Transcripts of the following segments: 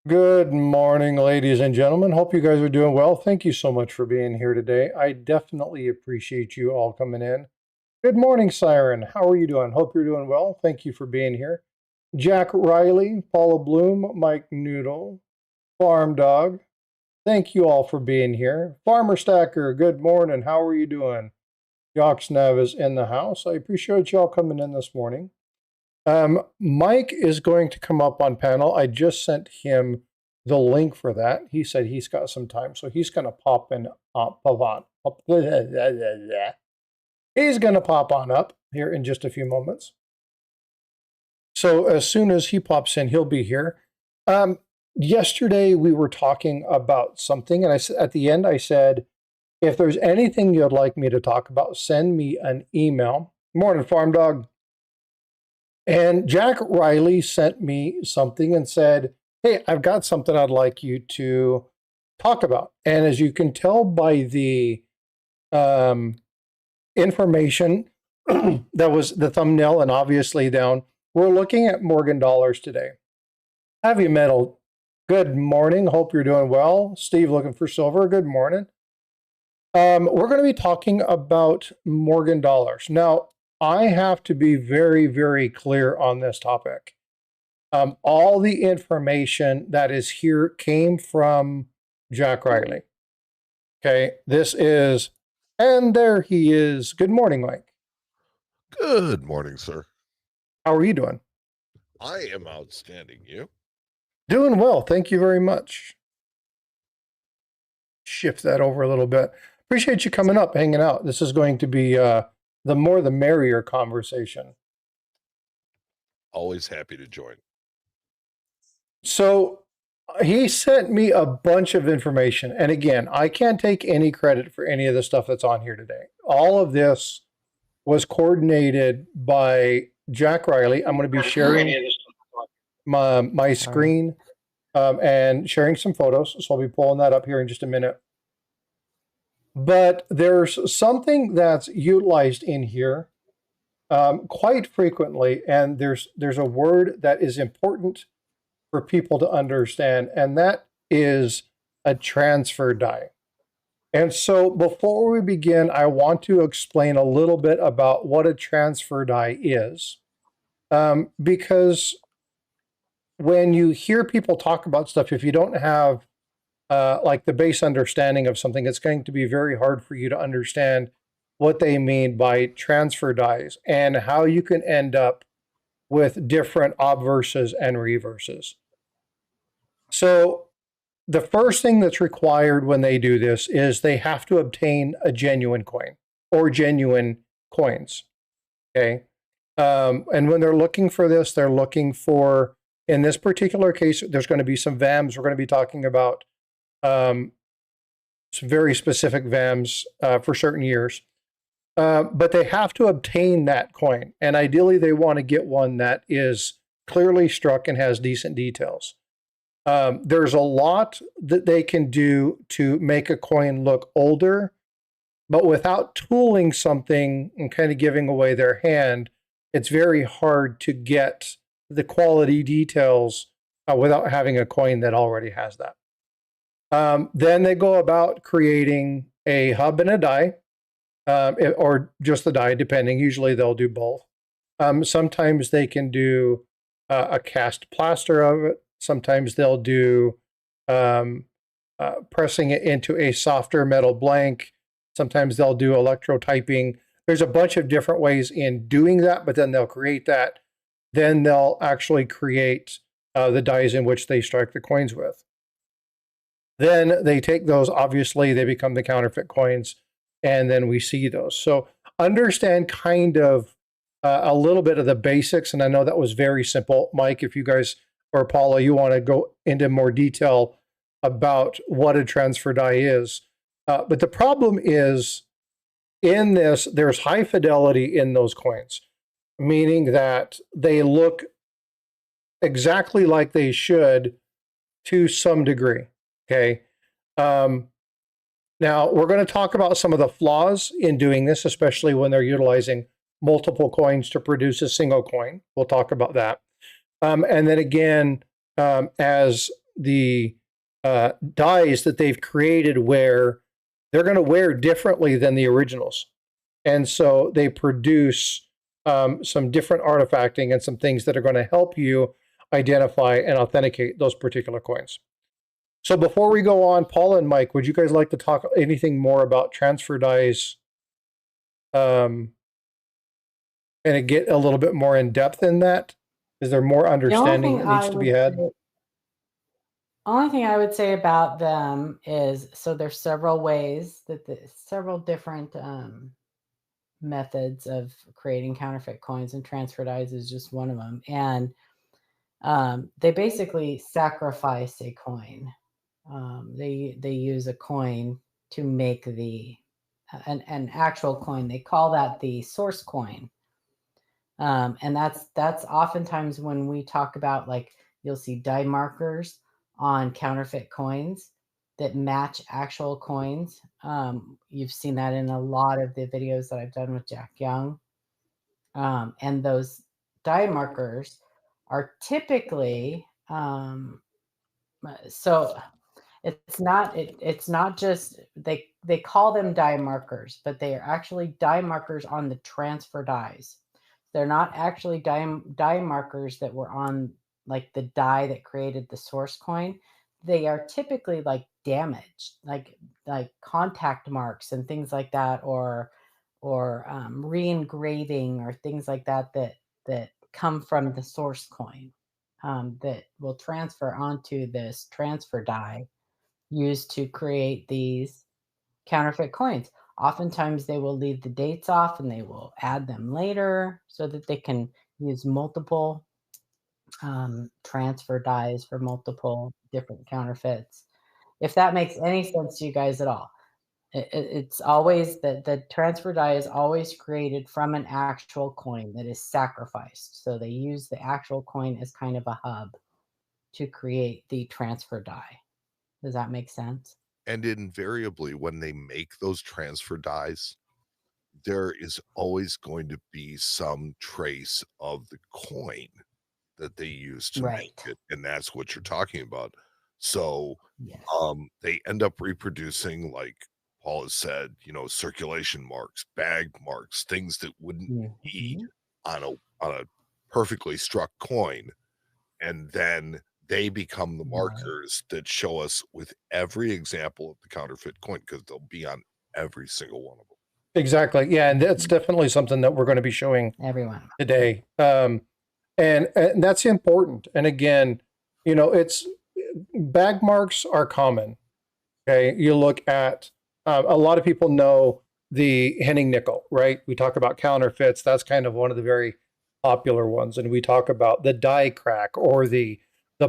Good morning, ladies and gentlemen. Hope you guys are doing well. Thank you so much for being here today. I definitely appreciate you all coming in. Good morning, Siren. How are you doing? Hope you're doing well. Thank you for being here. Jack Riley, Paula Bloom, Mike Noodle, Farm Dog. Thank you all for being here. Farmer Stacker, good morning. How are you doing? Yoxnav is in the house. I appreciate y'all coming in this morning. Mike is going to come up on panel. I just sent him the link for that. He said he's got some time, so he's going to pop in, pop on. He's going to pop on up here in just a few moments. So as soon as he pops in, he'll be here. Yesterday we were talking about something, and at the end I said, if there's anything you'd like me to talk about, send me an email. Morning, Farm Dog. And Jack Riley sent me something and said, hey, I've got something I'd like you to talk about. And as you can tell by the information that was the thumbnail and obviously down, we're looking at Morgan dollars today. Heavy metal, good morning. Hope you're doing well. Steve looking for silver, good morning. We're going to be talking about Morgan dollars. Now, I have to be very, very clear on this topic. All the information that is here came from Jack Riley. Okay, this is, and there he is. Good morning, Mike. Good morning, sir. How are you doing? I am outstanding. You? Doing well. Thank you very much. Shift that over a little bit. Appreciate you coming up, hanging out. This is going to be the more the merrier conversation. Always happy to join. So he sent me a bunch of information. And again, I can't take any credit for any of the stuff that's on here today. All of this was coordinated by Jack Riley. I'm going to be sharing my screen and sharing some photos. So I'll be pulling that up here in just a minute. But there's something that's utilized in here quite frequently, and there's a word that is important for people to understand, and that is a transfer die. And so before we begin, I want to explain a little bit about what a transfer die is, because when you hear people talk about stuff, if you don't have like the base understanding of something, it's going to be very hard for you to understand what they mean by transfer dies and how you can end up with different obverses and reverses. So the first thing that's required when they do this is they have to obtain a genuine coin or genuine coins. Okay. And when they're looking for this, they're looking for, in this particular case, there's going to be some VAMs. We're going to be talking about some very specific VAMs for certain years. But they have to obtain that coin. And ideally, they want to get one that is clearly struck and has decent details. There's a lot that they can do to make a coin look older, but without tooling something and kind of giving away their hand, it's very hard to get the quality details without having a coin that already has that. Then they go about creating a hub and a die, or just the die, depending. Usually they'll do both. Sometimes they can do a cast plaster of it. Sometimes they'll do pressing it into a softer metal blank. Sometimes they'll do electrotyping. There's a bunch of different ways in doing that, but then they'll create that. Then they'll actually create the dies in which they strike the coins with. Then they take those, obviously, they become the counterfeit coins, and then we see those. So understand kind of a little bit of the basics, and I know that was very simple. Mike, if you guys, or Paula, you want to go into more detail about what a transfer die is. But the problem is, in this, there's high fidelity in those coins, meaning that they look exactly like they should to some degree. Okay. Now we're going to talk about some of the flaws in doing this, especially when they're utilizing multiple coins to produce a single coin. We'll talk about that. And then again, as dies that they've created where they're going to wear differently than the originals, and so they produce some different artifacting and some things that are going to help you identify and authenticate those particular coins. So before we go on, Paul and Mike, would you guys like to talk anything more about transfer dies, and get a little bit more in depth in that? Is there more understanding that needs to be had? Only thing I would say about them is, so there's several ways that several different methods of creating counterfeit coins, and transfer dies is just one of them. And they basically sacrifice a coin. They use a coin to make an actual coin. They call that the source coin. And that's oftentimes when we talk about, like, you'll see die markers on counterfeit coins that match actual coins. You've seen that in a lot of the videos that I've done with Jack Young. And those die markers are typically, so it's not just, they call them die markers, but they are actually die markers on the transfer dies. They're not actually die markers that were on, like, the die that created the source coin. They are typically like damaged, like contact marks and things like that, or re-engraving or things like that come from the source coin, that will transfer onto this transfer die used to create these counterfeit coins. Oftentimes they will leave the dates off and they will add them later so that they can use multiple transfer dies for multiple different counterfeits. If that makes any sense to you guys at all. It's always that the transfer die is always created from an actual coin that is sacrificed. So they use the actual coin as kind of a hub to create the transfer die. Does that make sense? And invariably, when they make those transfer dies, there is always going to be some trace of the coin that they use to make it, and that's what you're talking about. So, Yes. they end up reproducing, like Paul has said, circulation marks, bag marks, things that wouldn't be on a perfectly struck coin, and then they become the markers that show us with every example of the counterfeit coin, because they'll be on every single one of them. Exactly. Yeah, and that's definitely something that we're going to be showing everyone today. And that's important. And again, it's bag marks are common. Okay, you look at a lot of people know the Henning nickel, right? We talk about counterfeits. That's kind of one of the very popular ones, and we talk about the die crack or the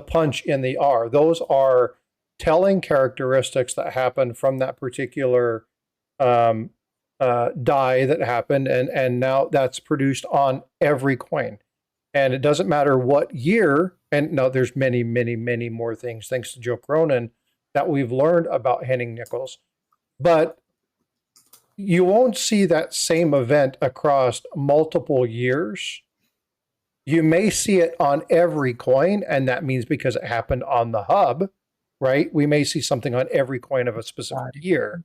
punch in the R. Those are telling characteristics that happen from that particular die that happened, and now that's produced on every coin. And it doesn't matter what year, and now there's many, many, many more things, thanks to Joe Cronin, that we've learned about Henning nickels. But you won't see that same event across multiple years. You may see it on every coin, and that means because it happened on the hub, right? We may see something on every coin of a specific year,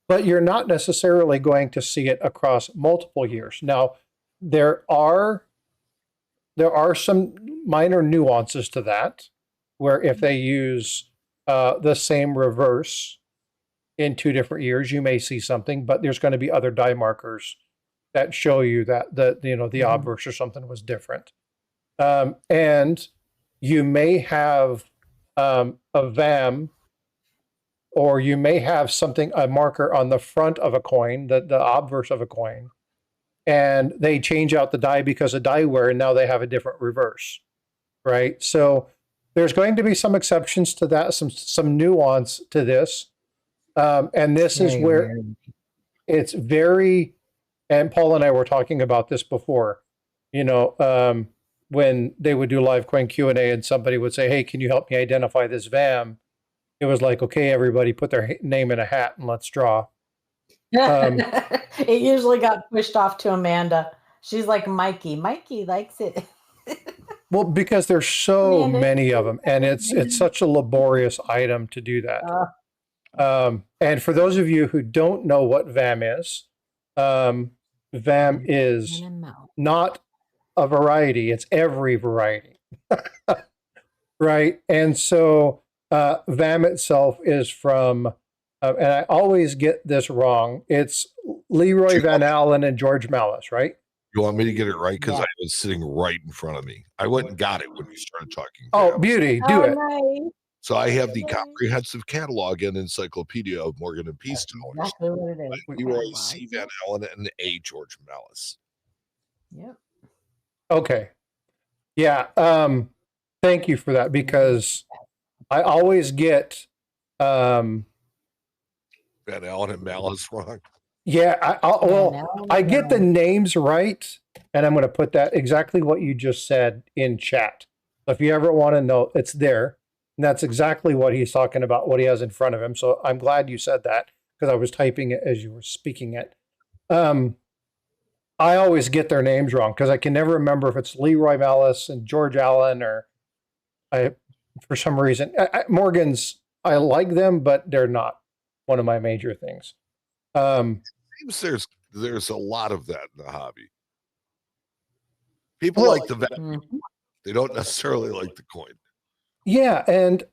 but you're not necessarily going to see it across multiple years. Now, there are some minor nuances to that, where if they use the same reverse in 2 different years, you may see something, but there's going to be other die markers that show you that the obverse or something was different. And you may have a VAM, or you may have a marker on the front of a coin, the obverse of a coin, and they change out the die because of die wear, and now they have a different reverse, right? So there's going to be some exceptions to that, some nuance to this. And this is where it's very, and Paul and I were talking about this before, when they would do live coin Q&A and somebody would say, hey, can you help me identify this VAM? It was like, okay, everybody put their name in a hat and let's draw. It usually got pushed off to Amanda. She's like, Mikey likes it. Well, because there's so Man, many of them, and it's such a laborious item to do that. And for those of you who don't know what VAM is, VAM is not a variety; it's every variety, right? And so VAM itself is from, and I always get this wrong. It's Leroy Van Allen and George Malice, right? You want me to get it right? Because Yeah. I was sitting right in front of me. I went and got it when we started talking. Oh, beauty, do it. Nice. So I have the comprehensive catalog and encyclopedia of Morgan and Peace Tellers. Exactly what it is. Leroy C. Van Allen and A. George Malice. Yep. Okay. Yeah. Thank you for that, because I always get Van Allen and Malice wrong. Yeah, I get the names right, and I'm going to put that exactly what you just said in chat. So if you ever want to know, it's there. And that's exactly what he's talking about, what he has in front of him. So I'm glad you said that, because I was typing it as you were speaking it. I always get their names wrong because I can never remember if it's Leroy Malice and George Allen, or for some reason, Morgan's, I like them, but they're not one of my major things. Seems there's a lot of that in the hobby. People like the value. They don't necessarily like the coin. Yeah, and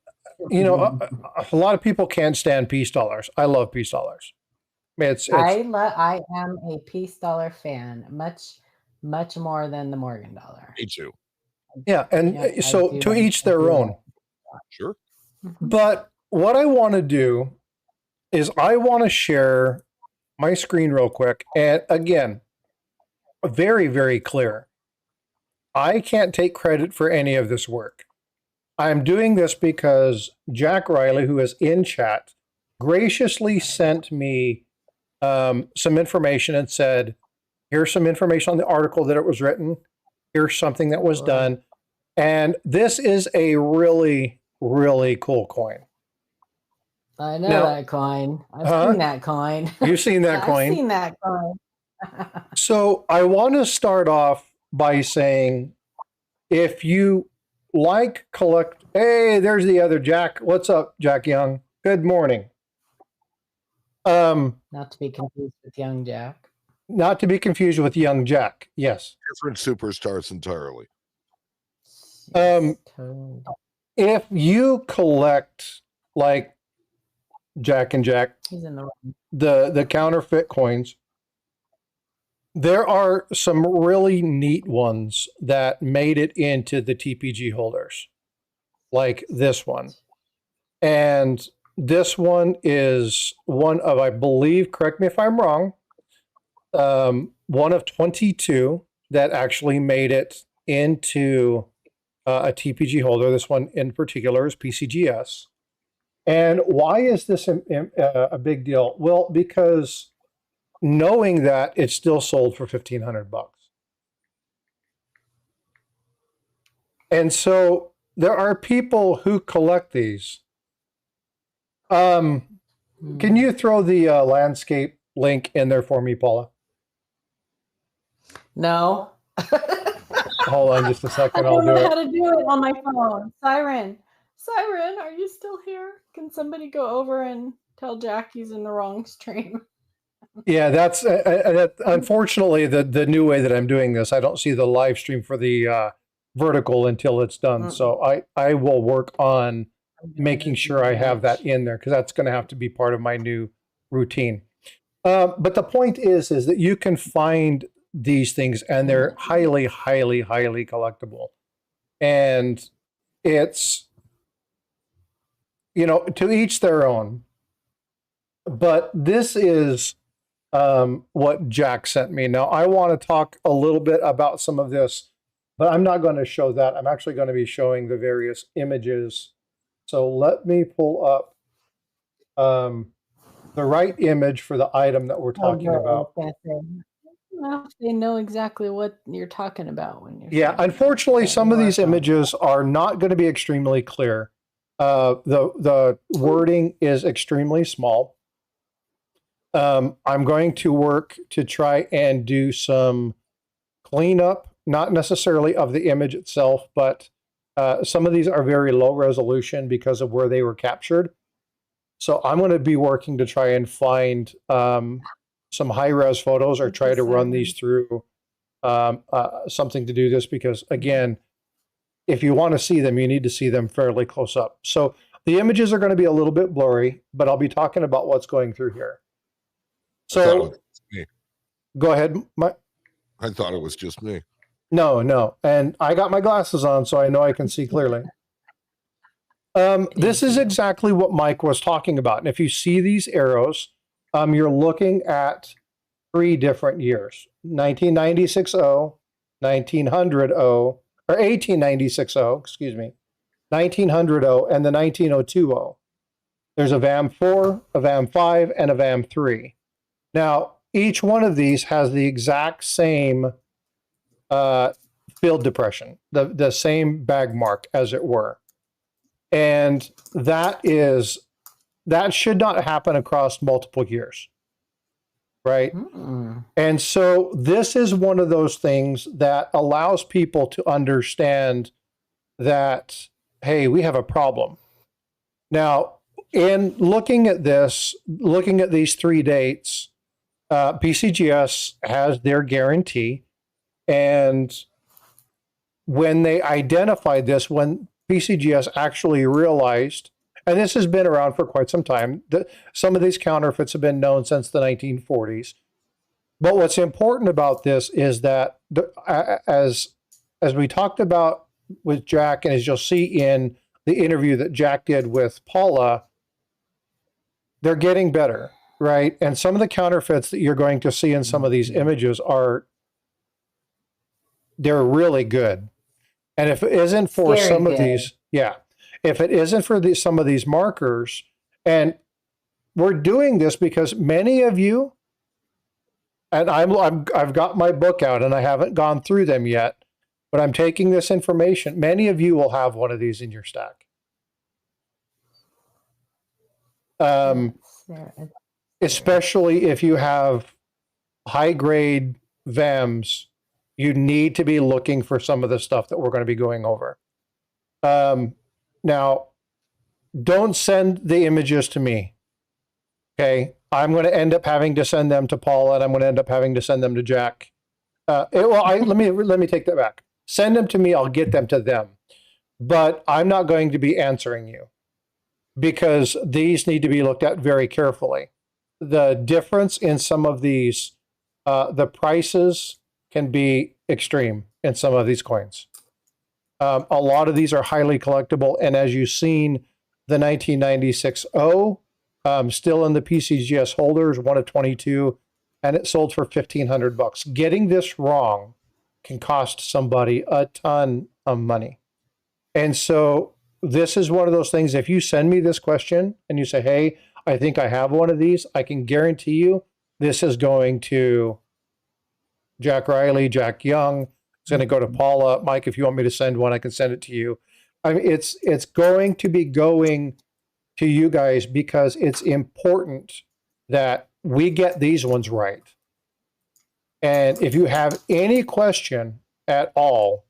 you know, a lot of people can't stand peace dollars. I love peace dollars. I am a peace dollar fan, much more than the Morgan dollar. Me too. Yeah, and so to each their own. Sure. But what I want to do is I want to share my screen real quick. And again, very, very clear. I can't take credit for any of this work. I'm doing this because Jack Riley, who is in chat, graciously sent me some information and said, here's some information on the article that it was written. Here's something that was done. And this is a really, really cool coin. I know that coin. I've seen that coin. You've seen that coin? I've seen that coin. So I want to start off by saying, if you like hey, there's the other Jack. What's up, Jack Young? Good morning. Not to be confused with Young Jack. Not to be confused with Young Jack. Yes. Different superstars entirely. If you collect like Jack and Jack, he's in the counterfeit coins, there are some really neat ones that made it into the TPG holders, like this one. And this one is one of, I believe, correct me if I'm wrong, one of 22 that actually made it into a TPG holder. This one in particular is PCGS. And why is this a big deal? Well, because knowing that it's still sold for $1,500. And so there are people who collect these. Can you throw the landscape link in there for me, Paula? No. Hold on just a second. I'll do it. I don't know how to do it on my phone. Siren, are you still here? Can somebody go over and tell Jack he's in the wrong stream? Yeah, that's unfortunately the new way that I'm doing this. I don't see the live stream for the vertical until it's done. So I will work on making sure I have that in there, because that's going to have to be part of my new routine. But the point is that you can find these things, and they're highly, highly, highly collectible. And it's, to each their own. But this is what Jack sent me. Now, I want to talk a little bit about some of this, but I'm not going to show that. I'm actually going to be showing the various images. So let me pull up the right image for the item that we're talking about. Well, they know exactly what you're talking about when you're. Yeah, unfortunately, some of these images are not going to be extremely clear. The wording is extremely small. I'm going to work to try and do some cleanup not necessarily of the image itself, but some of these are very low resolution because of where they were captured. So I'm going to be working to try and find some high-res photos or try to run these through something to do this, because, again, if you want to see them, you need to see them fairly close up. So the images are going to be a little bit blurry, but I'll be talking about what's going through here. So go ahead, Mike. I thought it was just me. No. And I got my glasses on, so I know I can see clearly. This is exactly what Mike was talking about. And if you see these arrows, you're looking at 3 different years: 1996-0, 1900-0, or 1896-0, excuse me, 1900-0, and the 1902-0. There's a VAM4, a VAM5, and a VAM3. Now, each one of these has the exact same field depression, the same bag mark, as it were. And that should not happen across multiple years, right? And so this is one of those things that allows people to understand that, hey, we have a problem. Now, in looking at this, looking at these 3 dates, PCGS has their guarantee. And when they identified this, when PCGS actually realized, and this has been around for quite some time, that some of these counterfeits have been known since the 1940s. But what's important about this is that, as we talked about with Jack, and as you'll see in the interview that Jack did with Paula, they're getting better, right? And some of the counterfeits that you're going to see in some of these images they're really good. And if it isn't for some of these, if it isn't for some of these markers, and we're doing this because many of you, and I've got my book out and I haven't gone through them yet, but I'm taking this information. Many of you will have one of these in your stack. Especially if you have high grade VAMs, you need to be looking for some of the stuff that we're going to be going over. Now, don't send the images to me. Okay, I'm going to end up having to send them to Paula, and I'm going to end up having to send them to Jack. Let me take that back. Send them to me. I'll get them to them, but I'm not going to be answering you, because these need to be looked at very carefully. The difference in some of these, the prices can be extreme in some of these coins. A lot of these are highly collectible, and as you've seen, the 1996-0, still in the PCGS holders, 1 of 22, and it sold for $1,500. Getting this wrong can cost somebody a ton of money. And so this is one of those things, if you send me this question and you say, hey, I think I have one of these, I can guarantee you this is going to Jack Riley, Jack Young. It's going to go to Paula. Mike, if you want me to send one, I can send it to you. I mean, it's going to be going to you guys, because it's important that we get these ones right. And if you have any question at all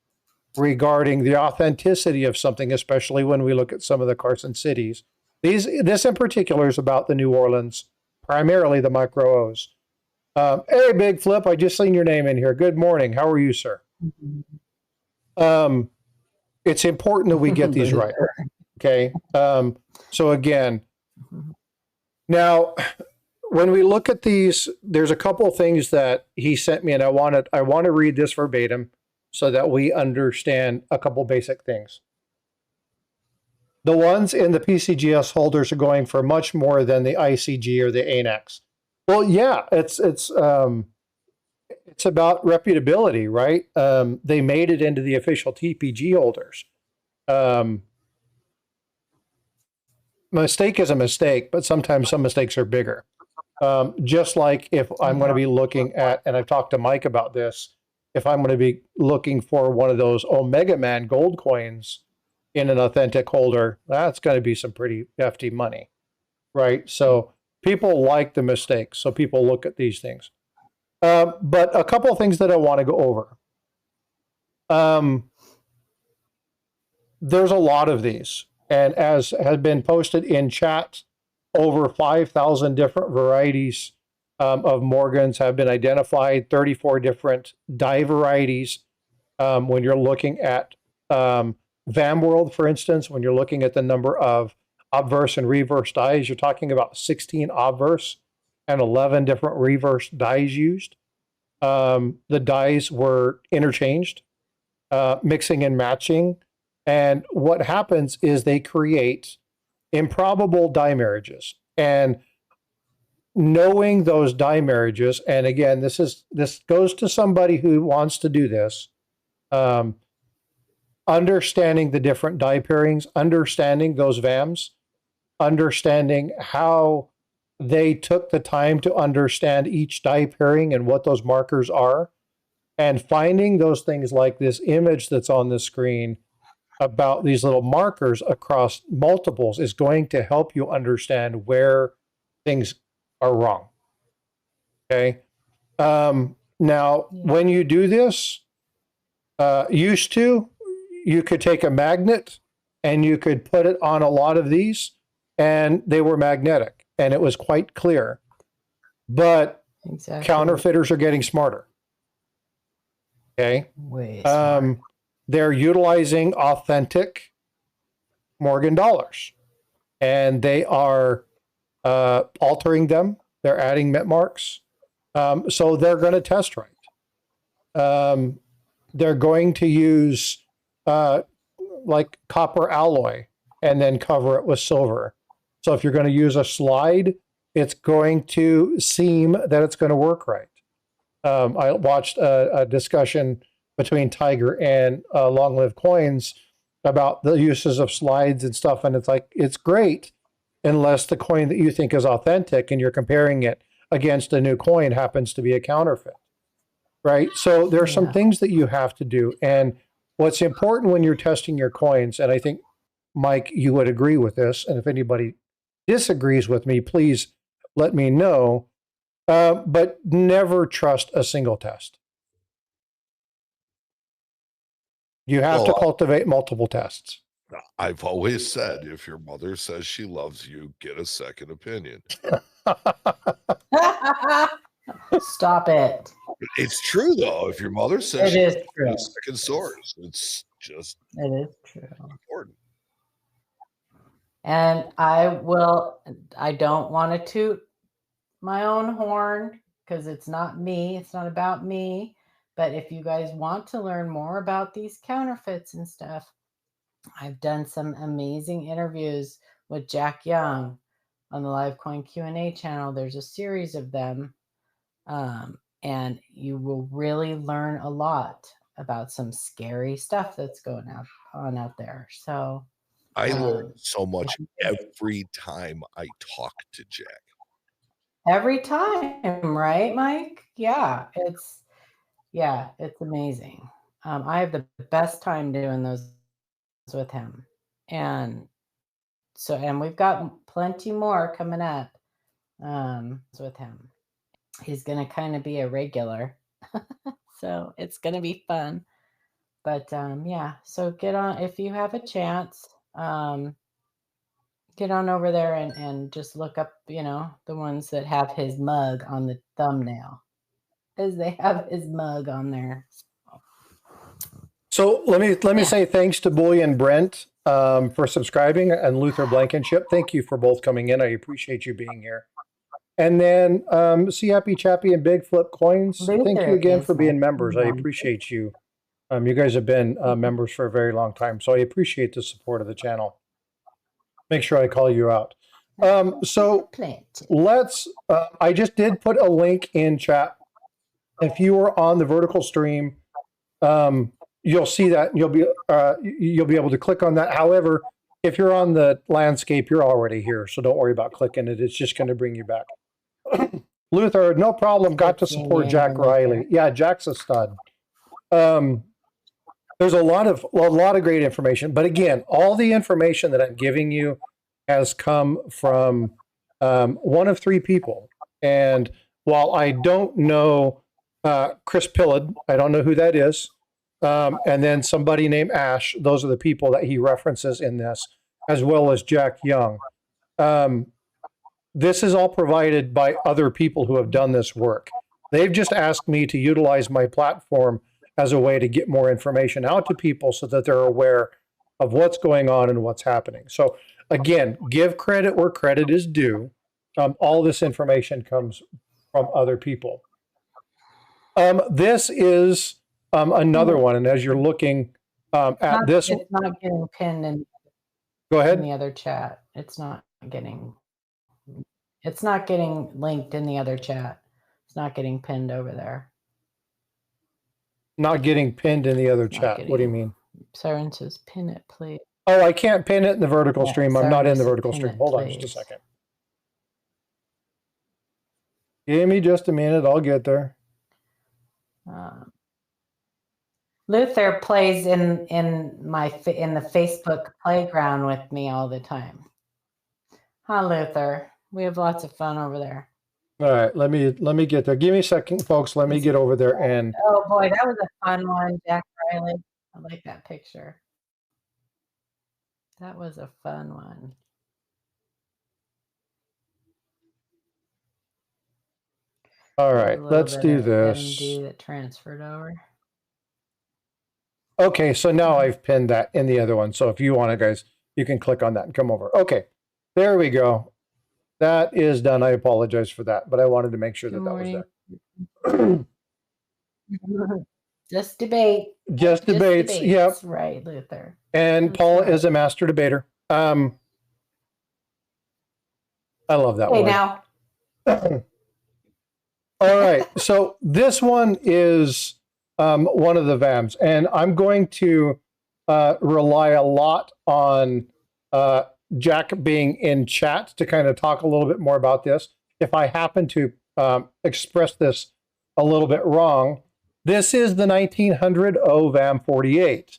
regarding the authenticity of something, especially when we look at some of the Carson cities, this in particular is about the New Orleans, primarily the micro O's. Hey, Big Flip, I just seen your name in here. Good morning. How are you, sir? It's important that we get these right. Okay. So again, now when we look at these, there's a couple of things that he sent me, and I want to read this verbatim so that we understand a couple basic things. The ones in the PCGS holders are going for much more than the ICG or the ANAX. Well, yeah, it's about reputability, right? They made it into the official TPG holders. Mistake is a mistake, but sometimes some mistakes are bigger. Just like if I'm going to be looking at, and I've talked to Mike about this, if I'm going to be looking for one of those Omega Man gold coins in an authentic holder, that's going to be some pretty hefty money, right? So people like the mistakes, so people look at these things. But a couple of things that I want to go over. There's a lot of these. And as has been posted in chat, over 5,000 different varieties of Morgans have been identified, 34 different die varieties. When you're looking at VAMworld, for instance, when you're looking at the number of obverse and reverse dies, you're talking about 16 obverse and 11 different reverse dies used. The dies were interchanged, mixing and matching. And what happens is they create improbable die marriages. And knowing those die marriages, and again, this goes to somebody who wants to do this, understanding the different die pairings, understanding those VAMs, understanding how they took the time to understand each die pairing and what those markers are, and finding those things like this image that's on the screen about these little markers across multiples is going to help you understand where things are wrong. Okay. Now, when you do this, used to, you could take a magnet and you could put it on a lot of these and they were magnetic and it was quite clear. But counterfeiters are getting smarter. Okay. Way smart. They're utilizing authentic Morgan dollars and they are altering them. They're adding mint marks. So they're going to test right. They're going to use like copper alloy and then cover it with silver. So if you're going to use a slide, it's going to seem that it's going to work right. I watched a discussion between Tiger and Long Live Coins about the uses of slides and stuff. And it's like, it's great unless the coin that you think is authentic and you're comparing it against a new coin happens to be a counterfeit, right? So there are some things that you have to do. And what's important when you're testing your coins, and I think, Mike, you would agree with this, and if anybody disagrees with me, please let me know, but never trust a single test. You have to cultivate multiple tests. I've always said, if your mother says she loves you, get a second opinion. Stop it. It's true, though. If your mother says it is true. A second source, it's just it is true. Important. And I don't want to toot my own horn because it's not me. It's not about me. But if you guys want to learn more about these counterfeits and stuff, I've done some amazing interviews with Jack Young on the Livecoin Q&A channel. There's a series of them. And you will really learn a lot about some scary stuff that's going on out there. So I learn so much every time I talk to Jack. Every time, right, Mike? Yeah, it's amazing. I have the best time doing those with him. And we've got plenty more coming up with him. He's going to kind of be a regular. So it's going to be fun. But so get on, if you have a chance, get on over there and just look up, the ones that have his mug on the thumbnail, as they have his mug on there. So let me say thanks to Bullion Brent for subscribing, and Luther Blankenship. Thank you for both coming in. I appreciate you being here. And then see Happy Chappy and Big Flip Coins. Luther, thank you again for being members. I appreciate you. You guys have been members for a very long time, so I appreciate the support of the channel. Make sure I call you out. So let's, I just did put a link in chat. If you are on the vertical stream, you'll see that and you'll be able to click on that. However, if you're on the landscape, you're already here, so don't worry about clicking it. It's just going to bring you back. Luther, no problem. Got to support Jack Riley. Yeah, Jack's a stud. There's a lot of great information, but again, all the information that I'm giving you has come from one of three people. And while I don't know Chris Pillard, I don't know who that is. and then somebody named Ash. Those are the people that he references in this, as well as Jack Young. This is all provided by other people who have done this work. They've just asked me to utilize my platform as a way to get more information out to people so that they're aware of what's going on and what's happening. So again, give credit where credit is due. All this information comes from other people. This is another one, and as you're looking at this, it's not getting pinned in. Go ahead. In the other chat, it's not getting linked in the other chat. It's not getting pinned over there. Not getting pinned in the other chat. What do you mean? Siren says, "Pin it, please." Oh, I can't pin it in the vertical stream. I'm not in the vertical stream. Hold on just a second. Give me just a minute. I'll get there. Luther plays in the Facebook playground with me all the time. Huh, Luther? We have lots of fun over there. All right, let me get there. Give me a second, folks. Let me get over there and. Oh boy, that was a fun one, Jack Riley. I like that picture. That was a fun one. All right, let's do this. MD that transferred over. Okay, so now I've pinned that in the other one. So if you want to, guys, you can click on that and come over. Okay, there we go. That is done. I apologize for that, but I wanted to make sure that that was there. Just debate. Just debates. Yep. That's right, Luther. And Paula is a master debater. I love that one. Now. All right. So this one is one of the VAMs, and I'm going to rely a lot on Jack being in chat to kind of talk a little bit more about this. If I happen to express this a little bit wrong, this is the 1900 VAM 48.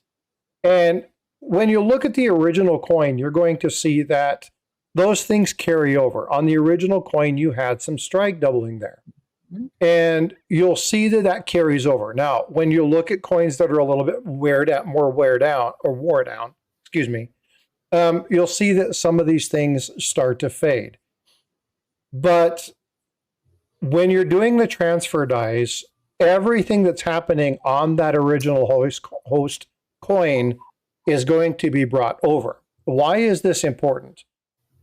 And when you look at the original coin, you're going to see that those things carry over. On the original coin, you had some strike doubling there. And you'll see that that carries over. Now, when you look at coins that are a little bit wore down, excuse me, you'll see that some of these things start to fade. But when you're doing the transfer dies, everything that's happening on that original host coin is going to be brought over. Why is this important?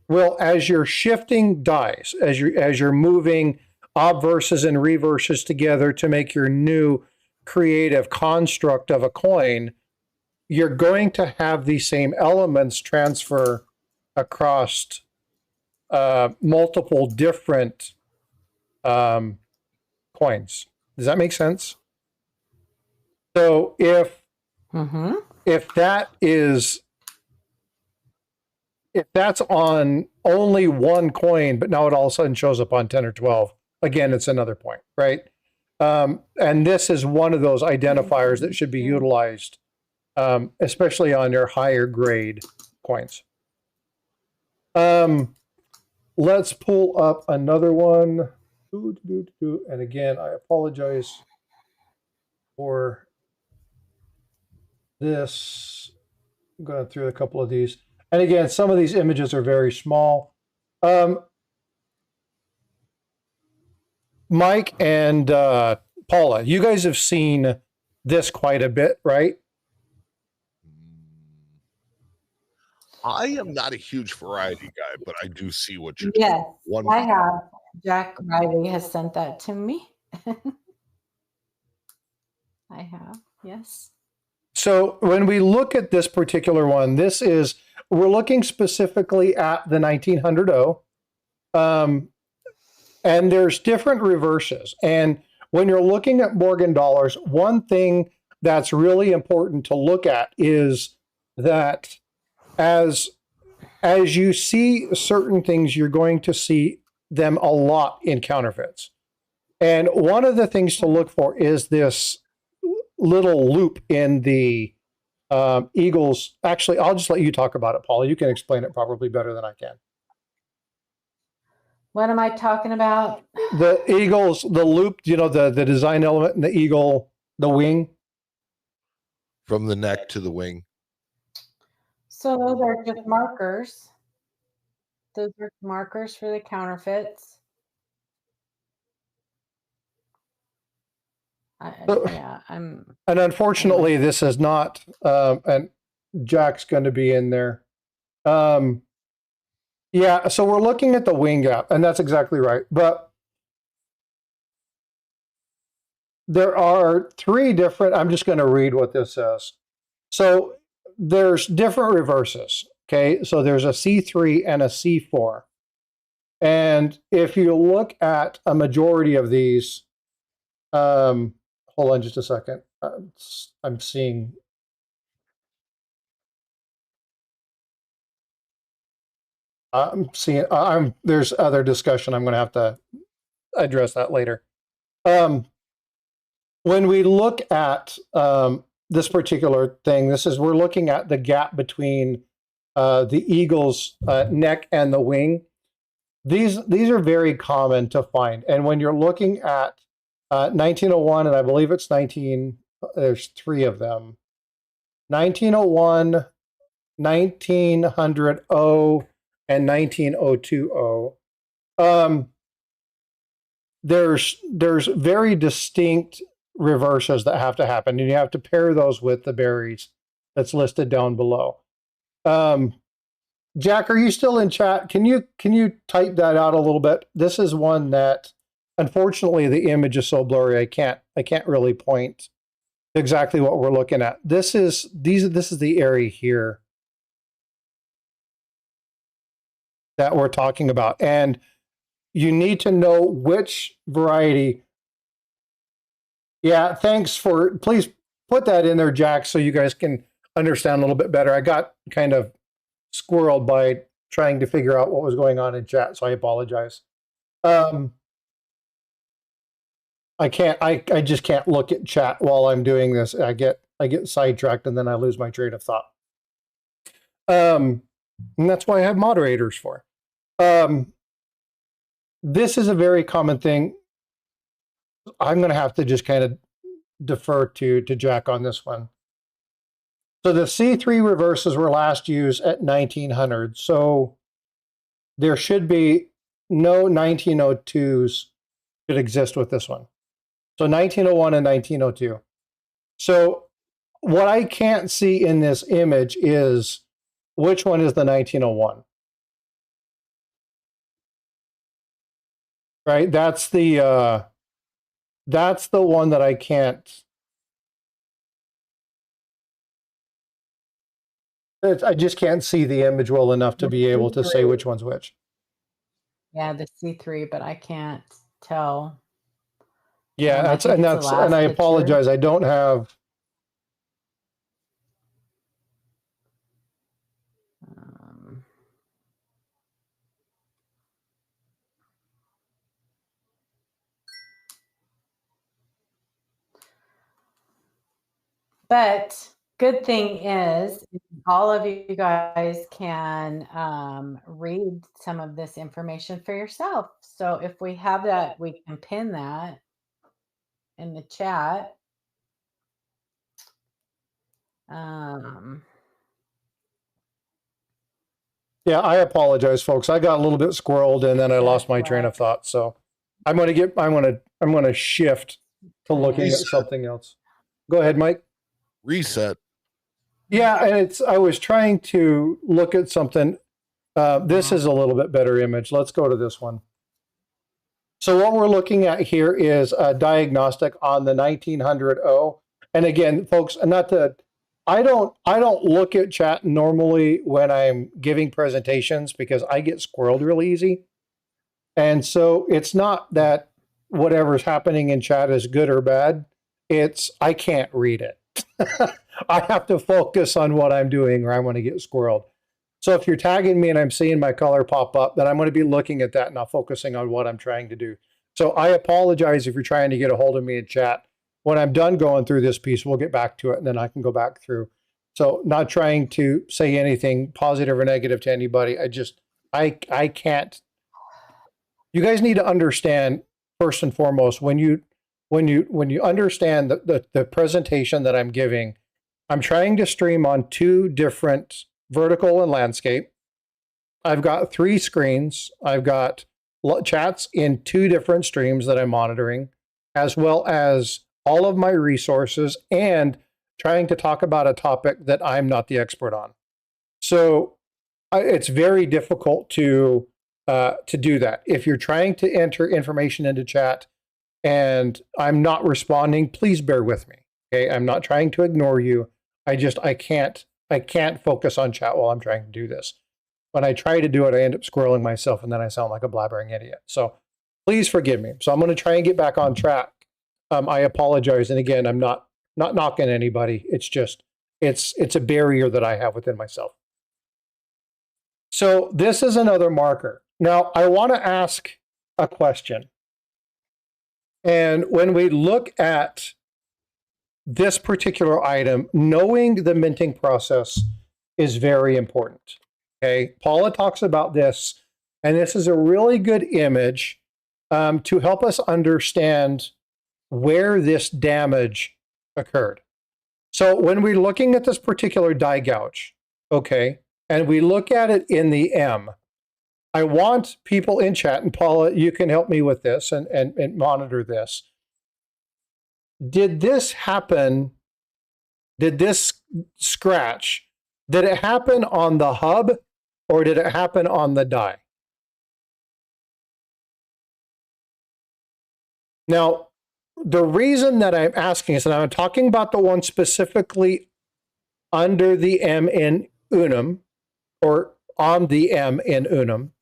Well, as you're shifting dies, as you're moving obverses and reverses together to make your new creative construct of a coin, you're going to have these same elements transfer across multiple different coins. Does that make sense? So if that's on only one coin, but now it all of a sudden shows up on 10 or 12, again, it's another point, right? And this is one of those identifiers that should be utilized, especially on your higher grade coins. Let's pull up another one. And again, I apologize for this. I'm going through a couple of these. And again, some of these images are very small. Mike and Paula, you guys have seen this quite a bit, right? I am not a huge variety guy, but I do see what you're doing. Yes, I have. Jack Riley has sent that to me. I have, yes. So when we look at this particular one, we're looking specifically at the 1900 and there's different reverses. And when you're looking at Morgan dollars, one thing that's really important to look at is that as you see certain things, you're going to see them a lot in counterfeits. And one of the things to look for is this little loop in the Eagles. Actually, I'll just let you talk about it, Paula. You can explain it probably better than I can. What am I talking about? The Eagles, the loop, the design element in the eagle, the wing. from the neck to the wing? So those are just markers. Those are markers for the counterfeits. And unfortunately, this is not, and Jack's going to be in there. Yeah, so we're looking at the wing gap, and that's exactly right. But there are 3 different, I'm just going to read what this says. So there's different reverses, okay? So there's a C3 and a C4. And if you look at a majority of these, hold on just a second. I'm seeing. There's other discussion. I'm going to have to address that later. When we look at this particular thing, we're looking at the gap between the eagle's neck and the wing. These are very common to find. And when you're looking at 1901, and I believe it's there's 3 of them. 1901, 1900 and 1902. There's very distinct reverses that have to happen, and you have to pair those with the berries that's listed down below. Jack, are you still in chat? Can you type that out a little bit? This is one that, unfortunately, the image is so blurry. I can't really point exactly what we're looking at. This is the area here that we're talking about, and you need to know which variety. Yeah, please put that in there, Jack, so you guys can understand a little bit better. I got kind of squirreled by trying to figure out what was going on in chat, so I apologize. I just can't look at chat while I'm doing this. I get sidetracked and then I lose my train of thought. And that's why I have moderators for. This is a very common thing. I'm going to have to just kind of defer to Jack on this one. So the C3 reverses were last used at 1900. So there should be no 1902s should exist with this one. So 1901 and 1902. So what I can't see in this image is which one is the 1901. Right? That's the one that I can't. I just can't see the image well enough to be able to say which one's which. Yeah, the C3, but I can't tell. Yeah, and I apologize. I don't have. But good thing is all of you guys can read some of this information for yourself. So if we have that, we can pin that in the chat. Yeah, I apologize, folks. I got a little bit squirreled and then I lost my train of thought. So I'm going to shift to looking at something else. Go ahead, Mike. Reset. Yeah, and I was trying to look at something. This is a little bit better image. Let's go to this one. So what we're looking at here is a diagnostic on the 1900 O. And again, folks, I don't look at chat normally when I'm giving presentations because I get squirreled really easy. And so it's not that whatever's happening in chat is good or bad. It's I can't read it. I have to focus on what I'm doing or I'm going to get squirreled. So if you're tagging me and I'm seeing my color pop up, then I'm going to be looking at that, not focusing on what I'm trying to do. So I apologize if you're trying to get a hold of me in chat. When I'm done going through this piece, we'll get back to it and then I can go back through. So not trying to say anything positive or negative to anybody. I can't. You guys need to understand first and foremost, when you understand the presentation that I'm giving, I'm trying to stream on 2 different vertical and landscape. I've got 3 screens. I've got chats in 2 different streams that I'm monitoring, as well as all of my resources and trying to talk about a topic that I'm not the expert on. So it's very difficult to do that. If you're trying to enter information into chat and I'm not responding, please bear with me. Okay, I'm not trying to ignore you. I can't focus on chat while I'm trying to do this. When I try to do it, I end up squirreling myself, and then I sound like a blabbering idiot. So please forgive me. So I'm going to try and get back on track. I apologize, and again, I'm not knocking anybody. It's just it's a barrier that I have within myself. So this is another marker. Now I want to ask a question. And when we look at this particular item, knowing the minting process is very important. Okay, Paula talks about this, and this is a really good image to help us understand where this damage occurred. So when we're looking at this particular die gouge, okay, and we look at it in the M, I want people in chat, and Paula, you can help me with this and monitor this. Did this happen? Did this scratch, did it happen on the hub or did it happen on the die? Now, the reason that I'm asking is, and I'm talking about the one specifically under the M in unum, or on the M in unum.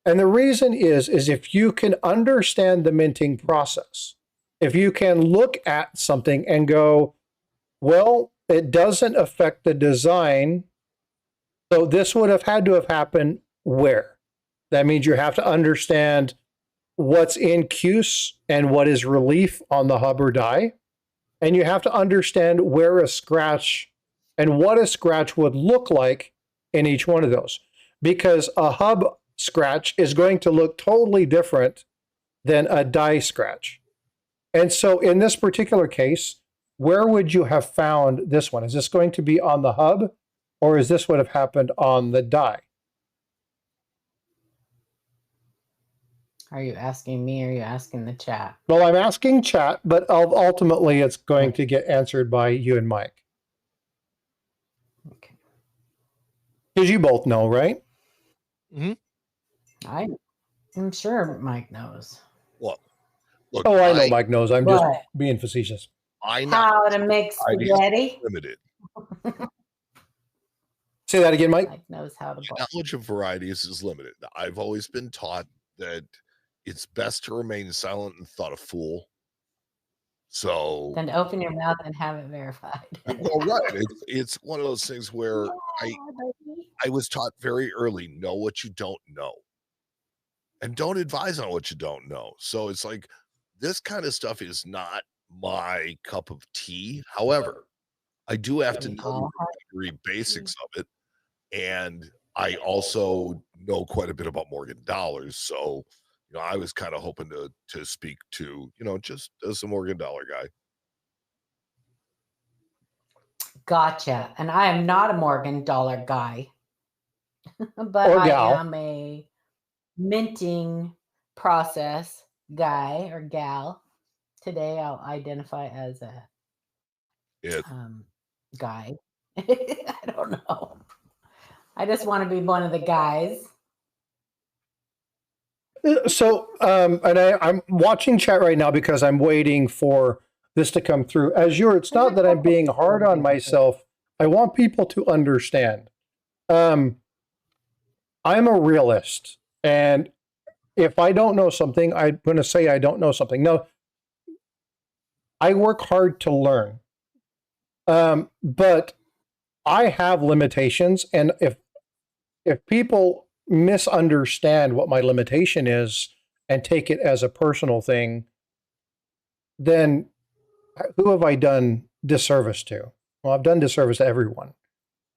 And the reason is if you can understand the minting process, if you can look at something and go, well, it doesn't affect the design, so this would have had to have happened where? That means you have to understand what's in Qs and what is relief on the hub or die. And you have to understand where a scratch and what a scratch would look like in each one of those. Because a hub scratch is going to look totally different than a die scratch. And so in this particular case, where would you have found this one? Is this going to be on the hub, or is this what have happened on the die? Are you asking me or are you asking the chat? Well, I'm asking chat, but ultimately it's going to get answered by you and Mike. Okay. Because you both know, right? Mm-hmm. I'm sure Mike knows. Well, look, I know Mike knows. I'm just being facetious. I know how to make spaghetti. Limited. Say that again, Mike. Mike knows how to. Knowledge of varieties is limited. I've always been taught that it's best to remain silent and thought a fool. So then open your mouth and have it verified. Well, right. It's one of those things where I was taught very early, know what you don't know. And don't advise on what you don't know. So it's like, this kind of stuff is not my cup of tea. However, I do have to know the basics of it. And I also know quite a bit about Morgan dollars. So, you know, I was kind of hoping to speak to, you know, just as a Morgan dollar guy. Gotcha. And I am not a Morgan dollar guy, but I am a minting process guy or gal. Today I'll identify as a guy. I don't know. I just want to be one of the guys. So, and I'm watching chat right now because I'm waiting for this to come through. Azure, it's not that I'm being hard on myself. I want people to understand. I'm a realist. And if I don't know something, I'm going to say I don't know something. No, I work hard to learn. But I have limitations. And if people misunderstand what my limitation is and take it as a personal thing, then who have I done disservice to? Well, I've done disservice to everyone.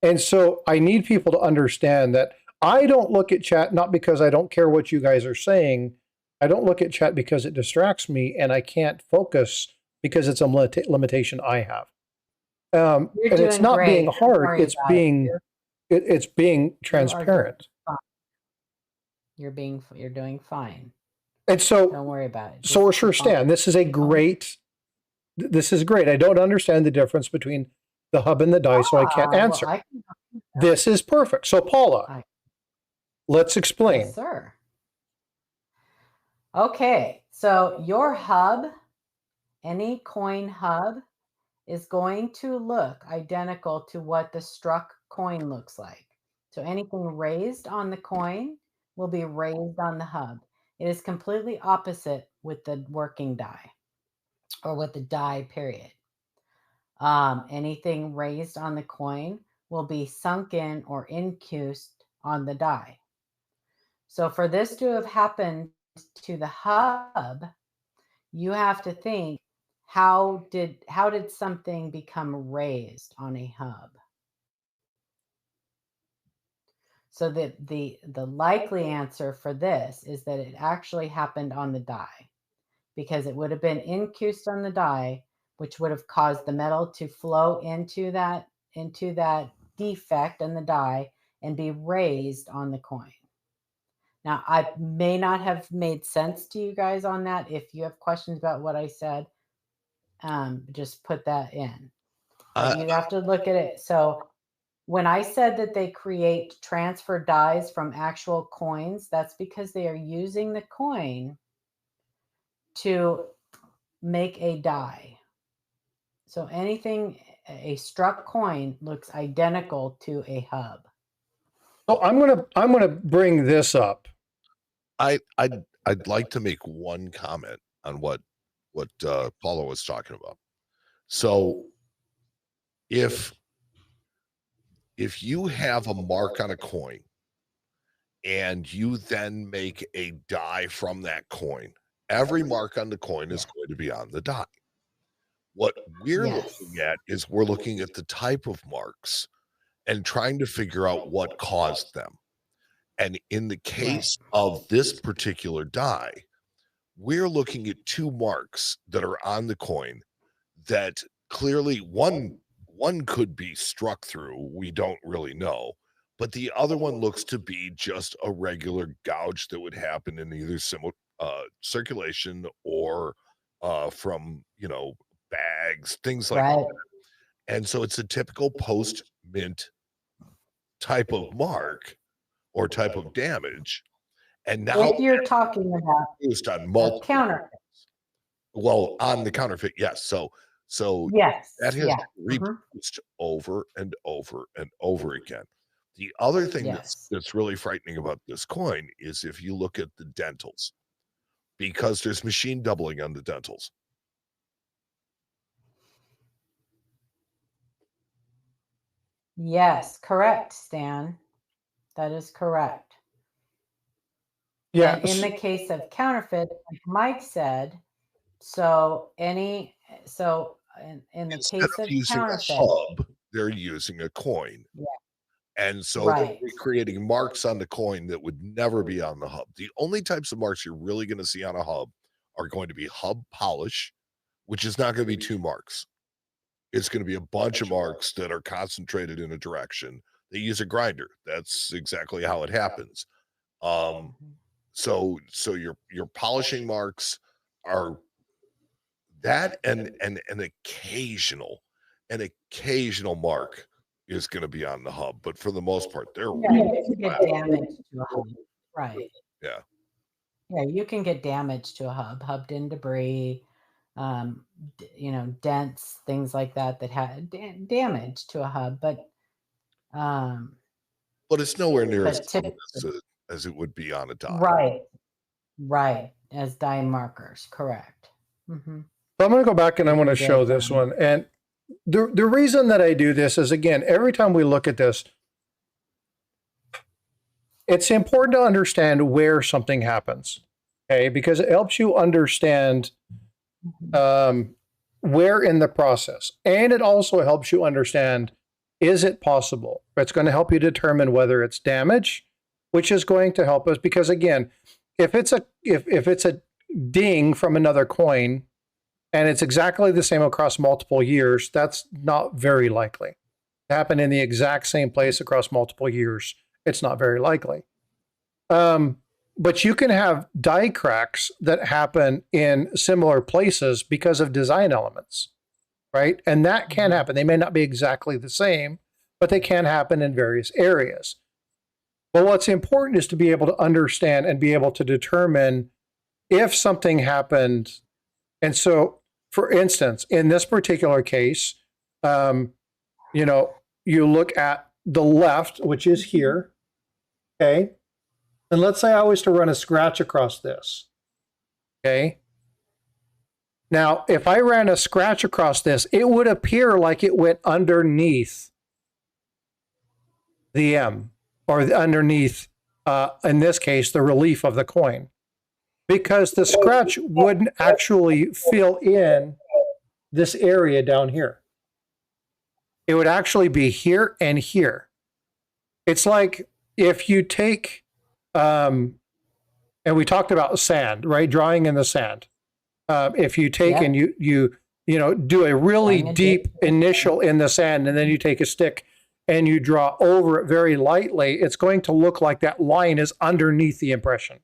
And so I need people to understand that I don't look at chat not because I don't care what you guys are saying. I don't look at chat because it distracts me and I can't focus because it's a limitation I have. And it's doing not great. being Don't hard. worry It's about it. being it's being You are doing transparent. fine. You're doing fine. And so, Don't worry about it. so Just sure, keep on. Stan, this is great. I don't understand the difference between the hub and the die, so I can't Well, answer. I can help you. This is perfect. So, Paula, let's explain. Yes, sir. Okay, so your hub, any coin hub, is going to look identical to what the struck coin looks like. So anything raised on the coin will be raised on the hub. It is completely opposite with the working die, or with the die, period. Anything raised on the coin will be sunken or incused on the die. So for this to have happened to the hub, you have to think, how did something become raised on a hub? So the likely answer for this is that it actually happened on the die, because it would have been incused on the die, which would have caused the metal to flow into that defect in the die and be raised on the coin. Now, I may not have made sense to you guys on that. If you have questions about what I said, just put that in. But you have to look at it. So when I said that they create transfer dies from actual coins, that's because they are using the coin to make a die. So anything, a struck coin looks identical to a hub. So I'm gonna bring this up. I'd like to make one comment on what Paula was talking about. So if you have a mark on a coin and you then make a die from that coin, every mark on the coin is going to be on the die. What we're looking at is we're looking at the type of marks and trying to figure out what caused them. And in the case of this particular die, we're looking at two marks that are on the coin that clearly one could be struck through. We don't really know. But the other one looks to be just a regular gouge that would happen in either circulation or from, bags, things like that. And so it's a typical post-mint type of mark or type of damage. And now if you're talking about used on multiple counterfeit. Well, on the counterfeit, yes. So yes, that has reproduced over and over and over again. The other thing that's really frightening about this coin is if you look at the dentals, because there's machine doubling on the dentals. Yes, correct, Stan. That is correct. Yeah. And in the case of counterfeit, like Mike said, so in the Instead case of of using counterfeit, a hub, they're using a coin. And so they're creating marks on the coin that would never be on the hub. The only types of marks you're really going to see on a hub are going to be hub polish, which is not going to be two marks. It's going to be a bunch of marks that are concentrated in a direction. They use a grinder. That's exactly how it happens. So your polishing marks are that, and an occasional mark is going to be on the hub, but for the most part, they're you can get damage to a hub. Right. Yeah. Yeah, you can get damage to a hub, hubbed in debris, dents, things like that had damage to a hub, but it's nowhere near as common as it would be on a Right, die. as die markers, correct. Mm-hmm. So I'm going to go back and I'm going to show this one. And the reason that I do this is, again, every time we look at this, it's important to understand where something happens, okay? Because it helps you understand where in the process. And it also helps you understand, is it possible? It's going to help you determine whether it's damage, which is going to help us. Because again, if it's a ding from another coin, and it's exactly the same across multiple years, that's not very likely. To happen in the exact same place across multiple years, it's not very likely. But you can have die cracks that happen in similar places because of design elements, right? And that can happen. They may not be exactly the same, but they can happen in various areas. But what's important is to be able to understand and be able to determine if something happened. And so, for instance, in this particular case, you know, you look at the left, which is here, okay? And let's say I was to run a scratch across this, okay? Now, if I ran a scratch across this, it would appear like it went underneath the M, or underneath, in this case, the relief of the coin, because the scratch wouldn't actually fill in this area down here. It would actually be here and here. It's like if you take, and we talked about sand, right? Drawing in the sand. If you take and you know, do a really deep initial in the sand, and then you take a stick and you draw over it very lightly, it's going to look like that line is underneath the impression.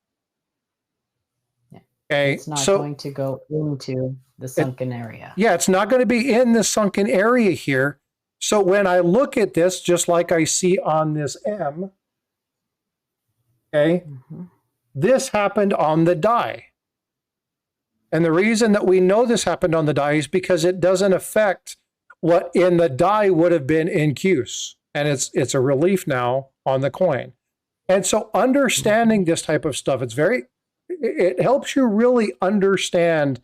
Okay, it's not going to go into the sunken area. Yeah, it's not going to be in the sunken area here. So when I look at this, just like I see on this M, okay, this happened on the die. And the reason that we know this happened on the die is because it doesn't affect what in the die would have been in Qs. And it's a relief now on the coin. And so understanding this type of stuff, it helps you really understand,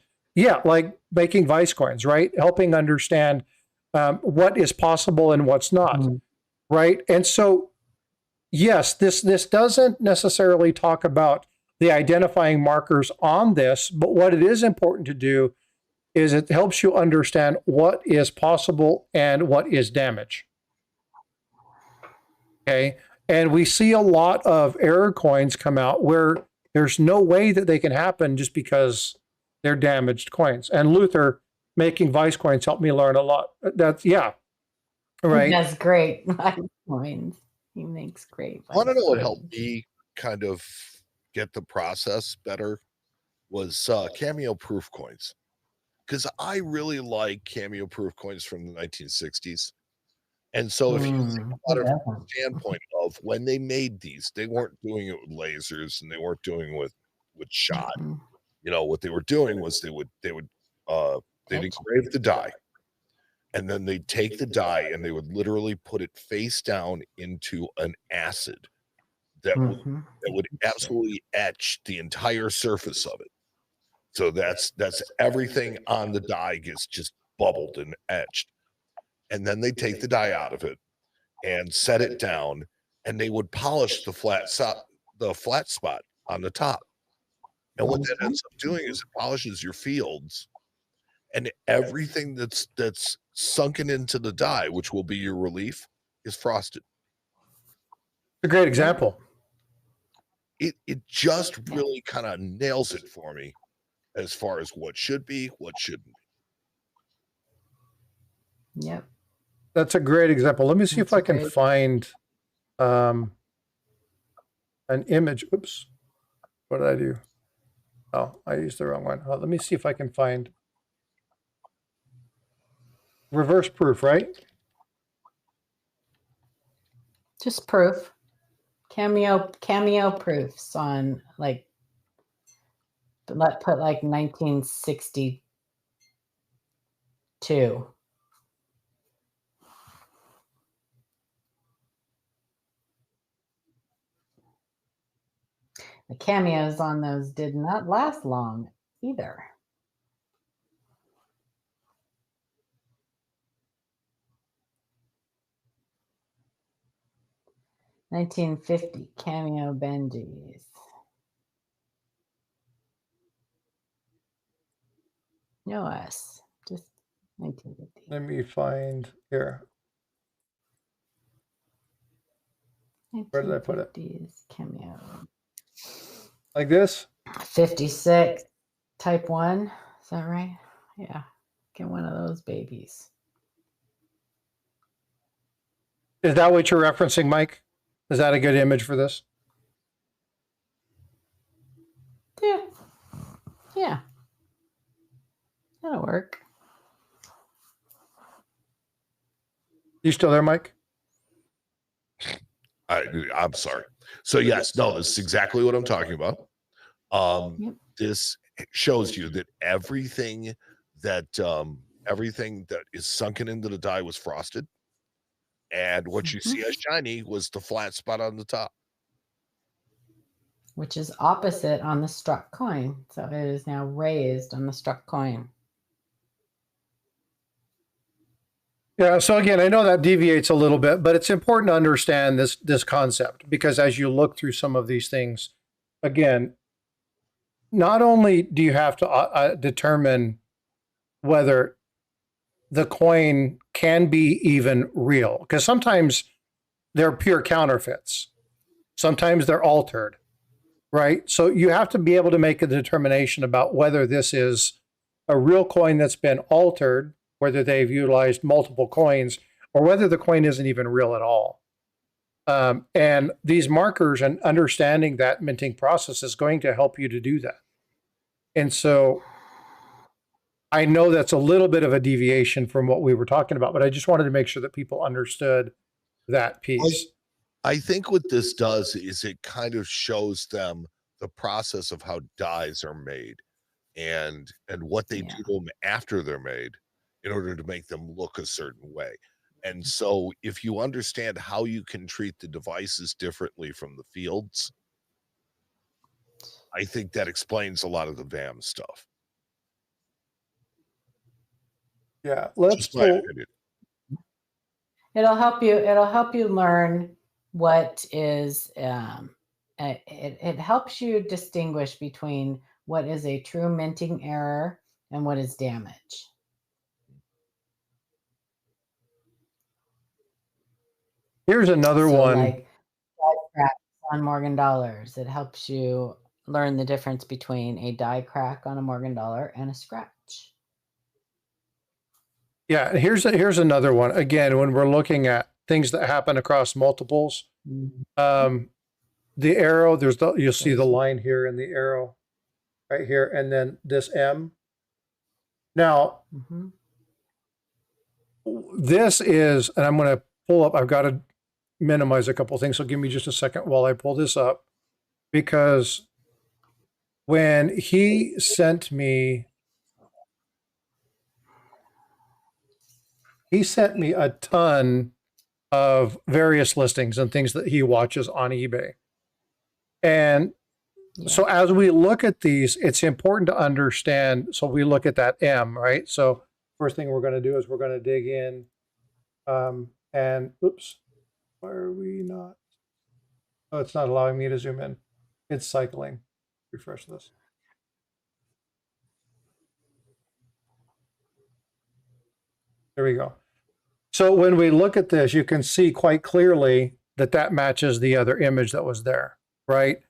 like making Vice coins, right? Helping understand what is possible and what's not, right? And so, yes, this doesn't necessarily talk about the identifying markers on this, but what it is important to do is it helps you understand what is possible and what is damage. Okay, and we see a lot of error coins come out where there's no way that they can happen just because they're damaged coins. And Luther making Vice coins helped me learn a lot. That's right. That's great Vice coins. He makes great Vice I want to know what coins. helped me kind of get the process better was cameo proof coins, because I really like cameo proof coins from the 1960s. And so if you think about it from the standpoint of when they made these, they weren't doing it with lasers and they weren't doing it with shot. You know, what they were doing was they'd engrave the die, and then they'd take the die and they would literally put it face down into an acid that would absolutely etch the entire surface of it. So that's everything on the die gets just bubbled and etched. And then they take the die out of it and set it down, and they would polish the flat spot on the top. And what that ends up doing is it polishes your fields, and everything that's sunken into the die, which will be your relief, is frosted. A great example. It just really kind of nails it for me as far as what should be, what shouldn't be. Yep. That's a great example. Let me see if I can find an image. Oops. What did I do? Oh, I used the wrong one. Let me see if I can find reverse proof, right? Just proof. Cameo proofs on, like, put like 1962. The cameos on those did not last long either. $1950 cameo Benjis. No S, just 1950. Let me find here. Where did I put it? Cameo. Like this? 56, type 1. Is that right? Yeah. Get one of those babies. Is that what you're referencing, Mike? Is that a good image for this? Yeah. Yeah. That'll work. You still there, Mike? I'm sorry. So yes, no, this is exactly what I'm talking about. Yep. This shows you that everything that is sunken into the die was frosted, and what you see as shiny was the flat spot on the top. Which is opposite on the struck coin. So it is now raised on the struck coin. Yeah, so again, I know that deviates a little bit, but it's important to understand this concept, because as you look through some of these things, again, not only do you have to determine whether the coin can be even real, because sometimes they're pure counterfeits, sometimes they're altered, right? So you have to be able to make a determination about whether this is a real coin that's been altered, whether they've utilized multiple coins, or whether the coin isn't even real at all. And these markers and understanding that minting process is going to help you to do that. And so I know that's a little bit of a deviation from what we were talking about, but I just wanted to make sure that people understood that piece. I think what this does is it kind of shows them the process of how dies are made and what they do to them after they're made in order to make them look a certain way. And so if you understand how you can treat the devices differently from the fields, I think that explains a lot of the VAM stuff. Yeah, let's Just my opinion. It'll help you learn what is it helps you distinguish between what is a true minting error and what is damage. Here's another one. Like die cracks on Morgan dollars. It helps you learn the difference between a die crack on a Morgan dollar and a scratch. Yeah, here's another one. Again, when we're looking at things that happen across multiples, the arrow, you'll see the line here and the arrow right here, and then this M. Now, this is, and I'm going to pull up, I've got to minimize a couple things, so give me just a second while I pull this up, because when he sent me a ton of various listings and things that he watches on eBay. And so as we look at these, it's important to understand. So we look at that M, right? So first thing we're going to do is we're going to dig in and oops, why are we not? Oh, it's not allowing me to zoom in. It's cycling. Refresh this. There we go. So when we look at this, you can see quite clearly that matches the other image that was there, right?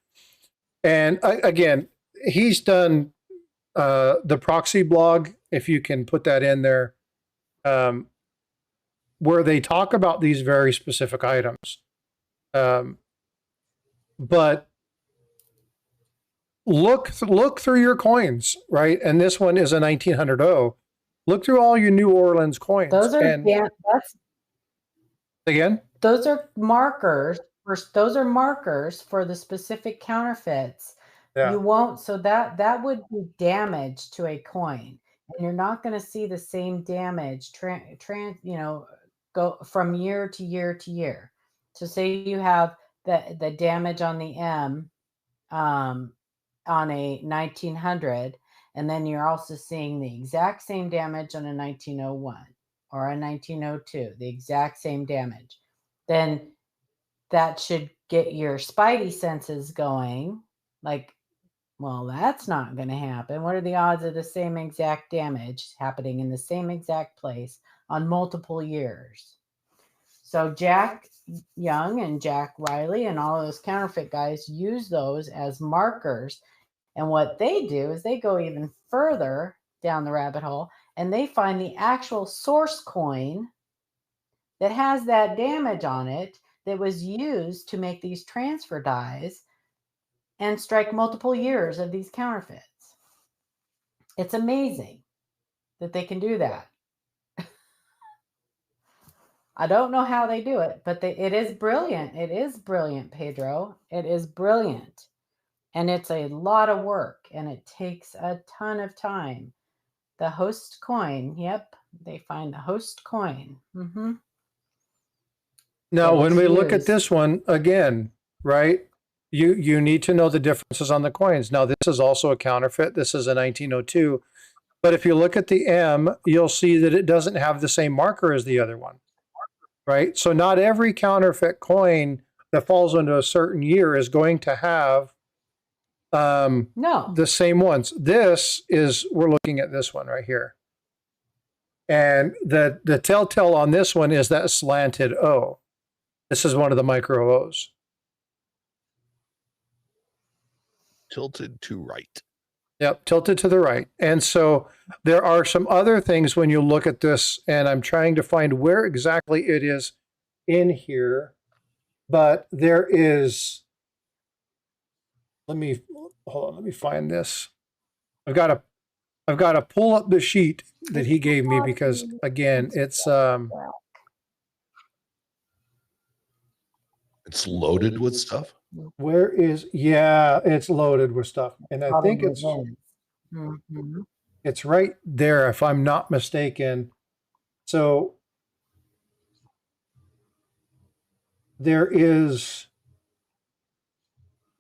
And again, he's done the proxy blog, if you can put that in there, where they talk about these very specific items. But look through your coins, right? And this one is a 1900. Look through all your New Orleans coins. Those are again. Those are markers. Those are markers for the specific counterfeits. Yeah. You won't. So that would be damage to a coin, and you're not going to see the same damage. Go from year to year to year. So say you have the damage on the M, on a 1900. And then you're also seeing the exact same damage on a 1901 or a 1902, the exact same damage. Then that should get your spidey senses going. Like, well, that's not going to happen. What are the odds of the same exact damage happening in the same exact place on multiple years? So Jack Young and Jack Riley and all of those counterfeit guys use those as markers. And what they do is they go even further down the rabbit hole and they find the actual source coin that has that damage on it that was used to make these transfer dies and strike multiple years of these counterfeits. It's amazing that they can do that. I don't know how they do it, but it is brilliant. It is brilliant, Pedro. It is brilliant. And it's a lot of work, and it takes a ton of time. The host coin, yep, they find the host coin. Mm-hmm. Now, when we look at this one again, right, you need to know the differences on the coins. Now, this is also a counterfeit. This is a 1902. But if you look at the M, you'll see that it doesn't have the same marker as the other one, right? So not every counterfeit coin that falls into a certain year is going to have the same ones. This is, we're looking at this one right here. And the telltale on this one is that slanted O. This is one of the micro O's. Tilted to right. Yep, tilted to the right. And so there are some other things when you look at this, and I'm trying to find where exactly it is in here, but there is, hold on, let me find this. I've got to pull up the sheet that he gave me because again, it's loaded with stuff. Where is, yeah, it's loaded with stuff. And I think it's, it's right there if I'm not mistaken. So there is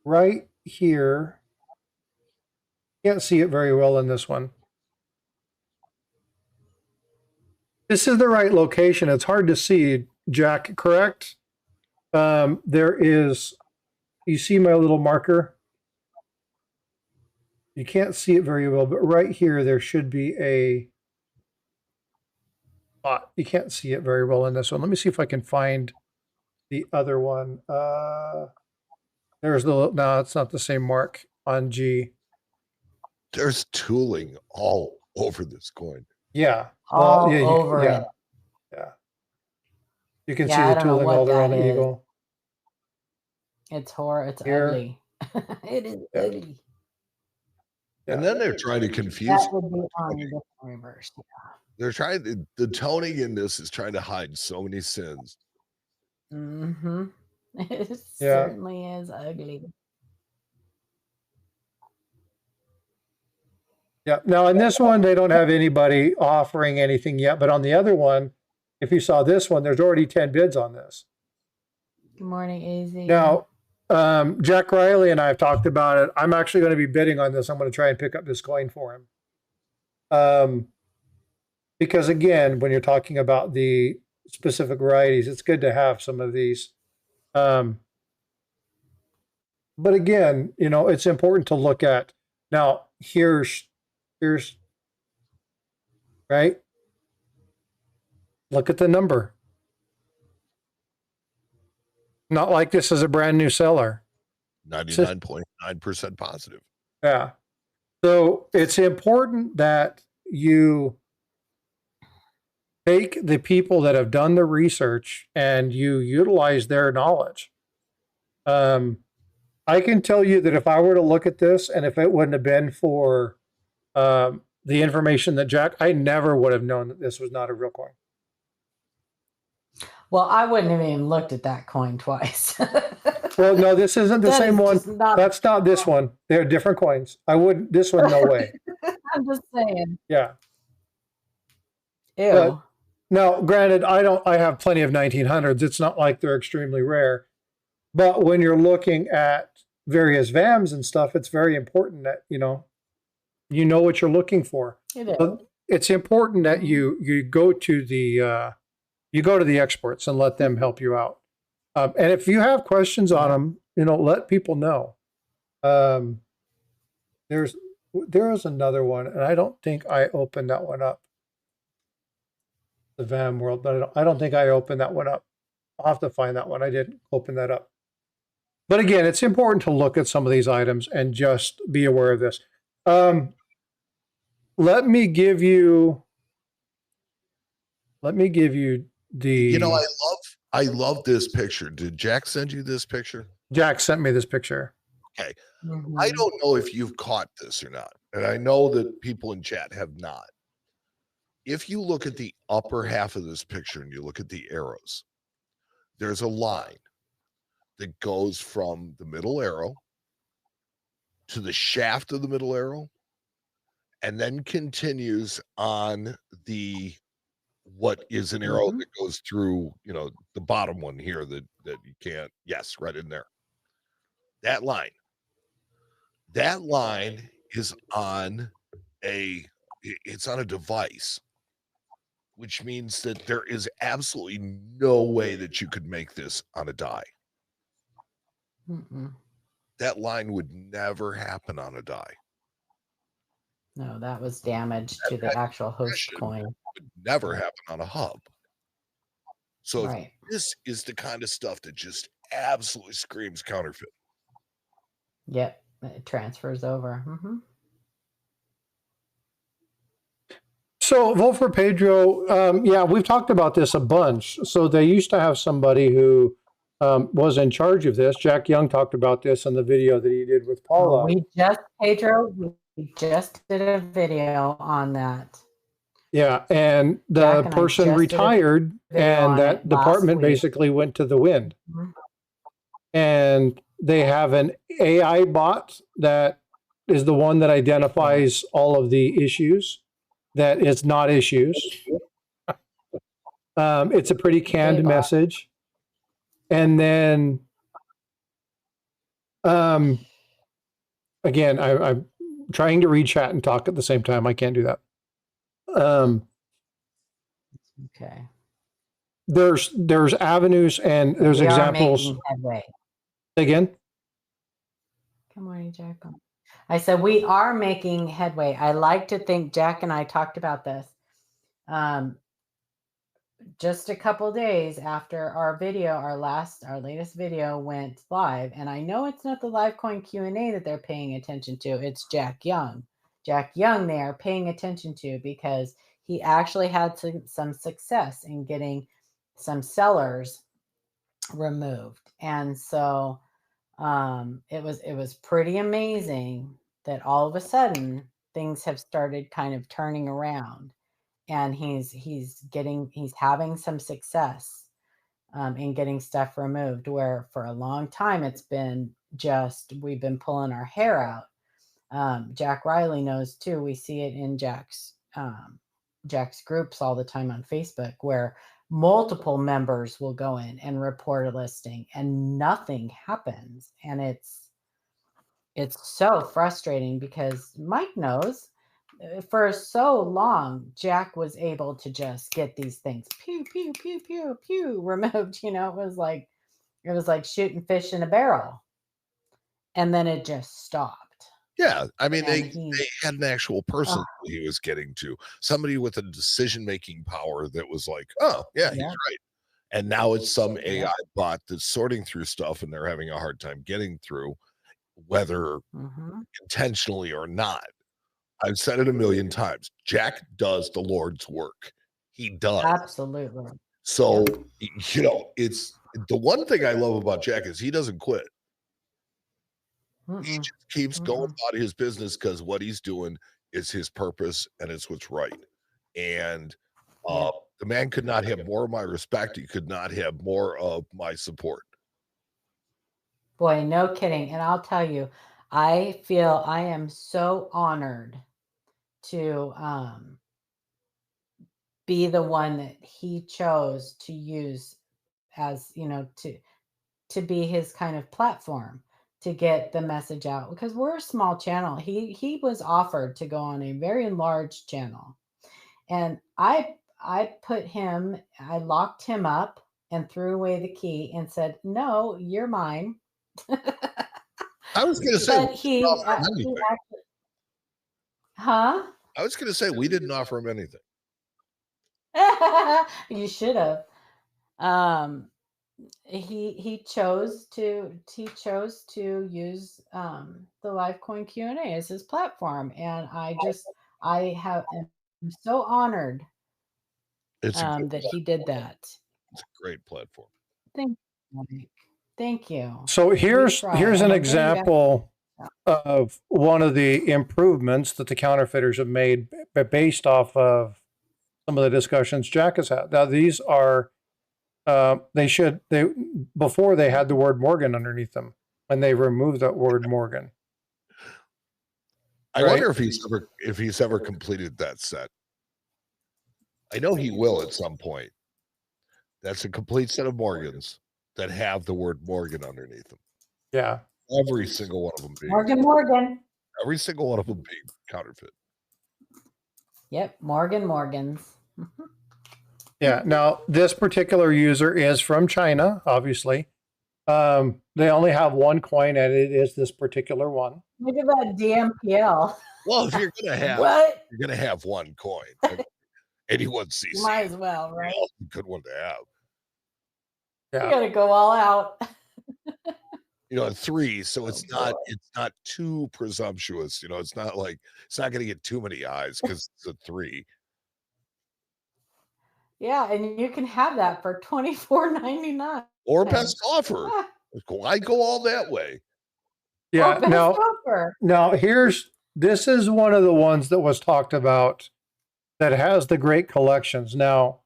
right here. Can't see it very well in this one. This is the right location. It's hard to see, Jack, correct? There is, you see my little marker? You can't see it very well, but right here there should be a spot. You can't see it very well in this one. Let me see if I can find the other one. There's the, no, it's not the same mark on G. There's tooling all over this coin. Yeah. All well, yeah, over yeah, it. yeah. You can Yeah, see I the don't know tooling what all there on that the is. eagle. It's horror. It's Here. ugly. It is ugly. And then they're trying to confuse. That would be on the reverse. Yeah. They're trying to, the toning in this is trying to hide so many sins. Mm-hmm. It certainly is ugly. Yeah. Now, in this one, they don't have anybody offering anything yet, but on the other one, if you saw this one, there's already 10 bids on this. Good morning, AZ. Now, Jack Riley and I have talked about it. I'm actually going to be bidding on this. I'm going to try and pick up this coin for him. Because again, when you're talking about the specific varieties, it's good to have some of these. But again, you know, it's important to look at. Now, here's right. Look at the number. Not like this is a brand new seller. 99.9% positive. Yeah. So it's important that you take the people that have done the research and you utilize their knowledge. I can tell you that if I were to look at this and if it wouldn't have been for the information that Jack, I never would have known that this was not a real coin. Well, I wouldn't have even looked at that coin twice. Well, no, this isn't the same one. That's not this one. They're different coins. I wouldn't, this one, no way. I'm just saying. Yeah. Ew. But, now, granted, I have plenty of 1900s. It's not like they're extremely rare. But when you're looking at various VAMs and stuff, it's very important that, you know what you're looking for. It is. But it's important that you go to the experts and let them help you out. And if you have questions on them, let people know. There is another one, and I don't think I opened that one up. The VAM world, but I don't think I opened that one up. I'll have to find that one. I didn't open that up. But again, it's important to look at some of these items and just be aware of this. Let me give you Let me give you the. You know, I love this picture. Did Jack send you this picture? Jack sent me this picture. Okay. Mhm. I don't know if you've caught this or not, and I know that people in chat have not. If you look at the upper half of this picture and you look at the arrows, there's a line that goes from the middle arrow to the shaft of the middle arrow and then continues on the what is an arrow Mhm. that goes through, you know, the bottom one here that you can't. Yes, right in there. That line. That line is on it's on a device, which means that there is absolutely no way that you could make this on a die. Mm-mm. That line would never happen on a die. No, that was damage That to the kind of actual host compression coin. would never happen on a hub. So Right. this is the kind of stuff that just absolutely screams counterfeit. Yep. It transfers over. Mm-hmm. So vote for Pedro. Yeah, we've talked about this a bunch. So they used to have somebody who was in charge of this. Jack Young talked about this in the video that he did with Paula. Pedro, we just did a video on that. Yeah, and the person retired, and that department basically went to the wind. Mhm. And they have an AI bot that is the one that identifies all of the issues that is not issues. It's a pretty canned message. And then, again, I'm trying to read chat and talk at the same time. I can't do that. Okay. There's avenues and there's examples. Again? Good morning, Jack. I said we are making headway. I like to think Jack and I talked about this just a couple days after our video, our latest video went live. And I know it's not the live coin Q&A that they're paying attention to. It's Jack Young. Jack Young they are paying attention to because he actually had some success in getting some sellers removed. And so it was pretty amazing that all of a sudden things have started kind of turning around, and he's having some success in getting stuff removed, where for a long time it's been just we've been pulling our hair out. Jack Riley knows too. We see it in Jack's groups all the time on Facebook, where multiple members will go in and report a listing and nothing happens. And it's so frustrating because Mike knows for so long, Jack was able to just get these things pew, pew, pew, pew, pew removed. You know, it was like shooting fish in a barrel. And then it just stopped. Yeah, I mean, they had an actual person he was getting to, somebody with a decision-making power that was like, oh, yeah, he's right. And now it's some AI bot that's sorting through stuff, and they're having a hard time getting through, whether intentionally or not. I've said it a million times. Jack does the Lord's work. He does. Absolutely. So, you know, it's the one thing I love about Jack is he doesn't quit. He just keeps going about his business because what he's doing is his purpose and it's what's right. And the man could not have more of my respect. He could not have more of my support. Boy, no kidding. And I'll tell you, I feel I am so honored to be the one that he chose to use as, you know, to be his kind of platform to get the message out, because we're a small channel. He was offered to go on a very large channel, and I locked him up and threw away the key and said, "No, you're mine." I was going to say, but he actually, huh? I was going to say we didn't offer him anything. You should have. He chose to use the Livecoin Q&A as his platform, and am so honored It's a good that he did platform. that. It's a great platform. Thank you, Mike. Thank you. So here's try. here's And an we'll bring back- example of one of the improvements that the counterfeiters have made based off of some of the discussions Jack has had. Now these are before they had the word Morgan underneath them, and they removed that word Morgan. I Right. wonder if he's ever completed that set. I know he will at some point. That's a complete set of Morgans that have the word Morgan underneath them. Yeah. Every single one of them being Morgan. every single one of them being counterfeit. Yep, Morgans. Yeah. Now this particular user is from China, obviously. They only have one coin, and it is this particular one. Look at that DMPL. Well, if you're gonna have What? you're gonna have one coin. Anyone CC. You might as well, right? Well, a good one to have. Yeah. You gotta go all out. You know, 3, so it's not too presumptuous. You know, it's not gonna get too many eyes because it's a 3. Yeah, and you can have that for $24.99. Or best offer. Why go all that way? Yeah. Or best offer. Now this is one of the ones that was talked about that has the great collections. Now,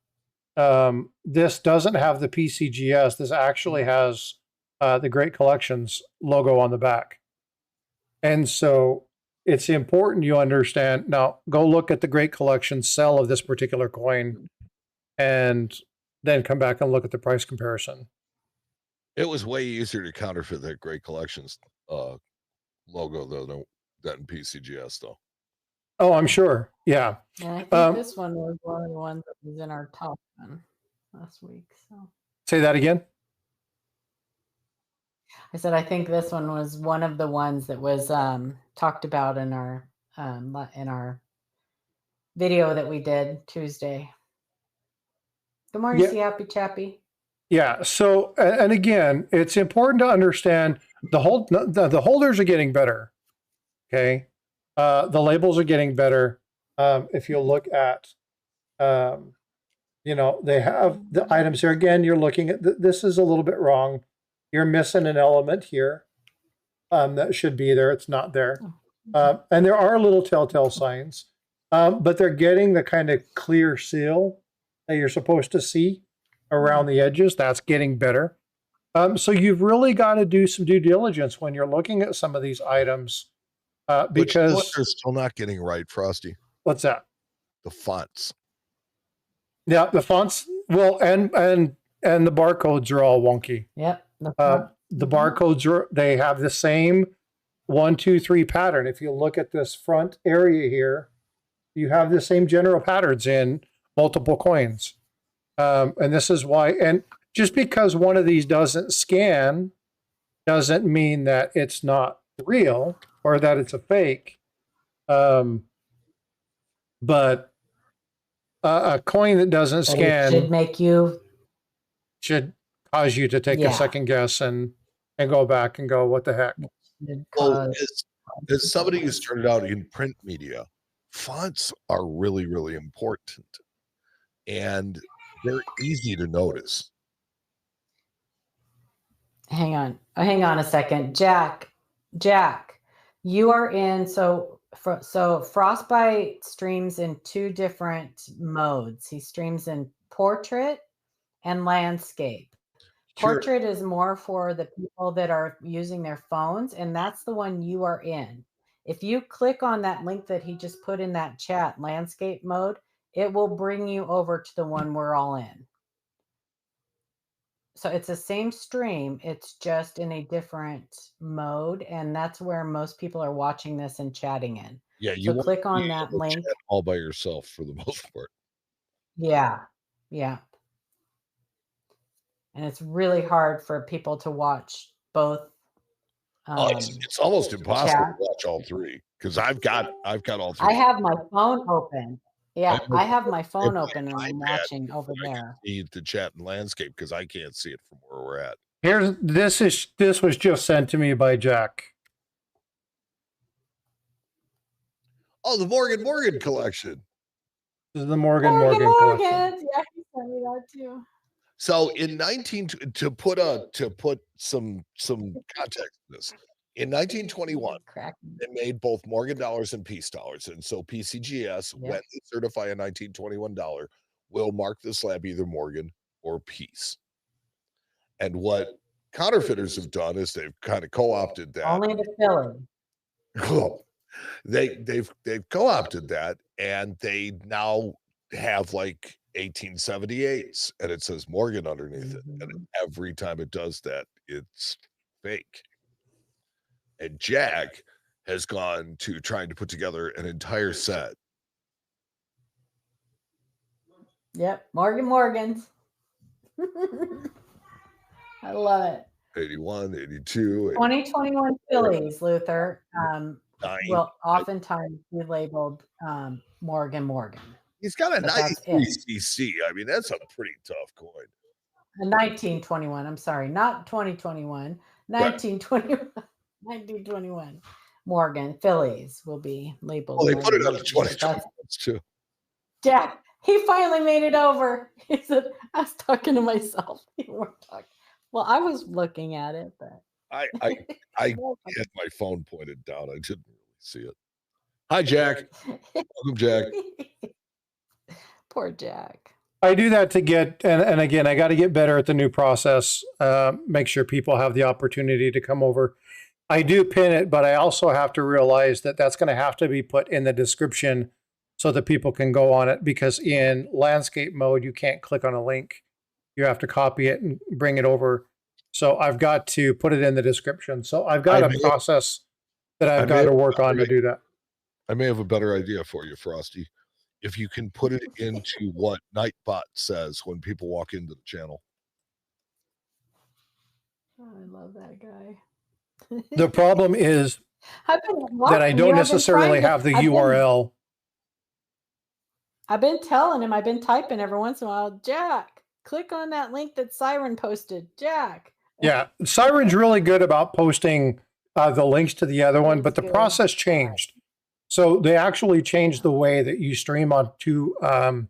this doesn't have the PCGS. This actually has the Great Collections logo on the back. And so it's important you understand. Now, go look at the Great Collections sell of this particular coin and then come back and look at the price comparison. It was way easier to counterfeit that Great Collections logo than PCGS though. Oh, I'm sure. Yeah. And I think this one was one of the ones that was in our top 10 last week. So say that again. I said I think this one was one of the ones that was talked about in our video that we did Tuesday. Good morning, See Happy Chappy. Yeah. So, and again, it's important to understand the holders are getting better. Okay. The labels are getting better. If you look at, they have the items here. Again, you're looking at this is a little bit wrong. You're missing an element here that should be there. It's not there. And there are little telltale signs, but they're getting the kind of clear seal that you're supposed to see around the edges. That's getting better. So you've really got to do some due diligence when you're looking at some of these items. Because they're still not getting right, Frosty. What's that? The fonts. Yeah, the fonts. Well, and the barcodes are all wonky. Yep. The barcodes they have the same 1, 2, 3 pattern. If you look at this front area here, you have the same general patterns in multiple coins. And this is why. And just because one of these doesn't scan doesn't mean that it's not real or that it's a fake. But a coin that doesn't scan should cause you to take a second guess and go back and go, what the heck? Well, as somebody who started out in print media, fonts are really, really important. And they're easy to notice. Hang on a second. Jack, you are in, so Frostbyte streams in 2 different modes. He streams in portrait and landscape. Portrait is more for the people that are using their phones, and that's the one you are in. If you click on that link that he just put in that chat, landscape mode, it will bring you over to the one we're all in. So it's the same stream, it's just in a different mode, and that's where most people are watching this and chatting in. Yeah, you so click on that link all by yourself for the most part. Yeah. And it's really hard for people to watch both. It's almost impossible to watch all 3 because I've got all 3. I have my phone open. Yeah, I have my phone open and I'm watching over there. I need to chat in landscape because I can't see it from where we're at. This was just sent to me by Jack. Oh, the Morgan collection. This is the Morgan collection. Yeah, he sent me that too. So in to put some context in this, in 1921, they made both Morgan dollars and peace dollars, and so PCGS, when they certify a 1921 dollar, will mark the slab either Morgan or peace. And what counterfeiters have done is they've kind of co-opted that. Only the Philly. They've co-opted that, and they now have like 1878s, and it says Morgan underneath it. And every time it does that, it's fake. And Jack has gone to trying to put together an entire set. Yep, Morgans. I love it. 81, 82. 2021 Phillies, Luther. Will oftentimes be labeled Morgan. He's got a 93 CC. I mean, that's a pretty tough coin. A 1921. I'm sorry, not 2021. 1921. 1921. Morgan Phillies will be labeled. Well, they put it on the 2021 too. Yeah, he finally made it over. He said, "I was talking to myself." You weren't talking. Well, I was looking at it, but I had my phone pointed down. I didn't really see it. Hi, Jack. Welcome, Jack. Poor Jack. I do that to get, and again, I got to get better at the new process. Make sure people have the opportunity to come over. I do pin it, but I also have to realize that that's going to have to be put in the description so that people can go on it, because in landscape mode, you can't click on a link. You have to copy it and bring it over. So I've got to put it in the description. So I've got a process that I've got to work on to do that. I may have a better idea for you, Frosty. If you can put it into what Nightbot says when people walk into the channel. Oh, I love that guy. The problem is that I don't necessarily have the URL. I've been telling him, I've been typing every once in a while, Jack, click on that link that Siren posted, Jack. Yeah, Siren's really good about posting the links to the other one, but the process changed. So they actually changed the way that you stream on two on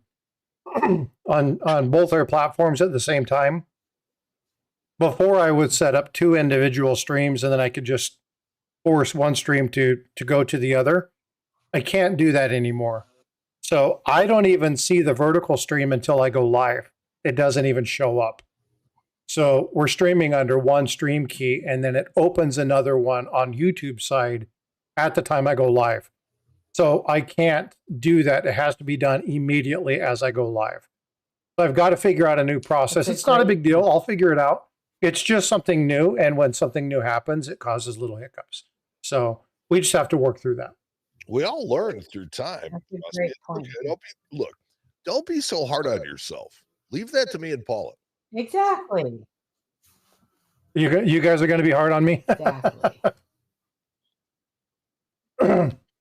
both our platforms at the same time. Before, I would set up two individual streams, and then I could just force one stream to go to the other. I can't do that anymore. So I don't even see the vertical stream until I go live. It doesn't even show up. So we're streaming under one stream key, and then it opens another one on YouTube side at the time I go live. So I can't do that. It has to be done immediately as I go live. So I've got to figure out a new process. It's not a big deal. I'll figure it out. It's just something new. And when something new happens, it causes little hiccups. So we just have to work through that. We all learn through time. Don't be so hard on yourself. Leave that to me and Paula. Exactly. You guys are going to be hard on me? Exactly.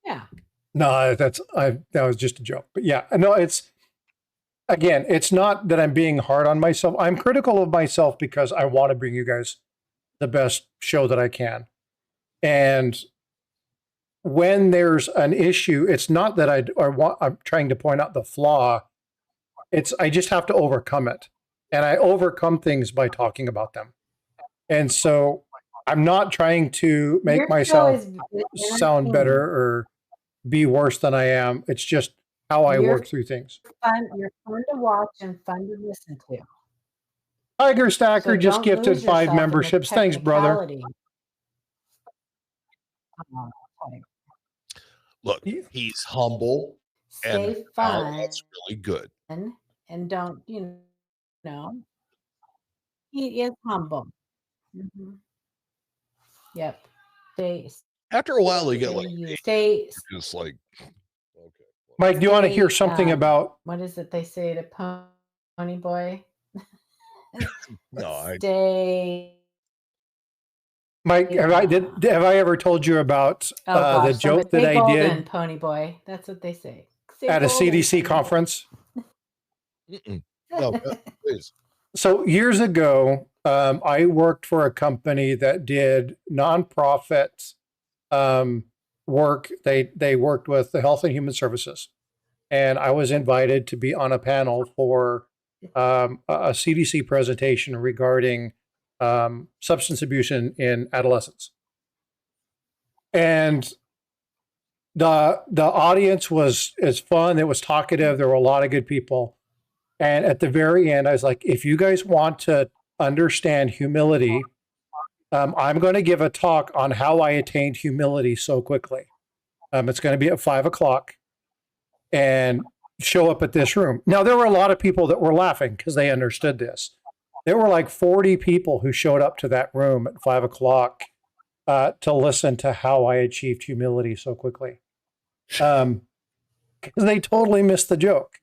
Yeah. No, that was just a joke. But yeah, no, it's not that I'm being hard on myself. I'm critical of myself because I want to bring you guys the best show that I can. And when there's an issue, it's not that I'm trying to point out the flaw. I just have to overcome it. And I overcome things by talking about them. And so I'm not trying to make myself sound better or be worse than I am. It's just how I work through things. You're fun to watch and fun to listen to. Tiger Stacker just gifted 5 memberships. Thanks, brother. Look, he's humble. Stay fun. That's really good. And don't, he is humble. Mm-hmm. Yep. After a while, they get like, just like, okay. Mike, do you want to hear something about what is it they say to Pony Boy? No, Mike, have I ever told you about the joke that I did? Pony Boy, that's what they say. At a CDC conference. No, please. So years ago, I worked for a company that did nonprofit work. They worked with the Health and Human Services, and I was invited to be on a panel for a CDC presentation regarding substance abuse in adolescents. And the audience was fun. It was talkative. There were a lot of good people. And at the very end, I was like, if you guys want to understand humility, I'm going to give a talk on how I attained humility so quickly. It's going to be at 5:00 and show up at this room. Now, there were a lot of people that were laughing because they understood this. There were like 40 people who showed up to that room at 5:00 to listen to how I achieved humility so quickly. Because they totally missed the joke.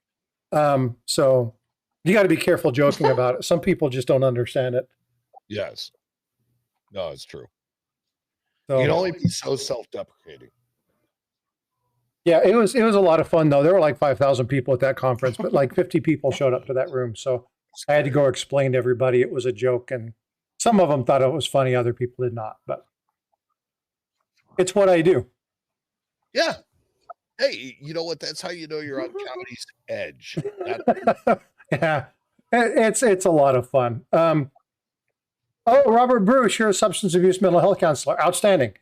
So you got to be careful joking about it. Some people just don't understand it. Yes. No, it's true. So, you can only be so self-deprecating. Yeah, it was a lot of fun though. There were like 5,000 people at that conference, but like 50 people showed up to that room. So I had to go explain to everybody it was a joke, and some of them thought it was funny, other people did not. But it's what I do. Yeah. Hey, you know what? That's how you know you're on comedy's edge. Yeah, it's a lot of fun. Robert Bruce, you're a substance abuse mental health counselor. Outstanding.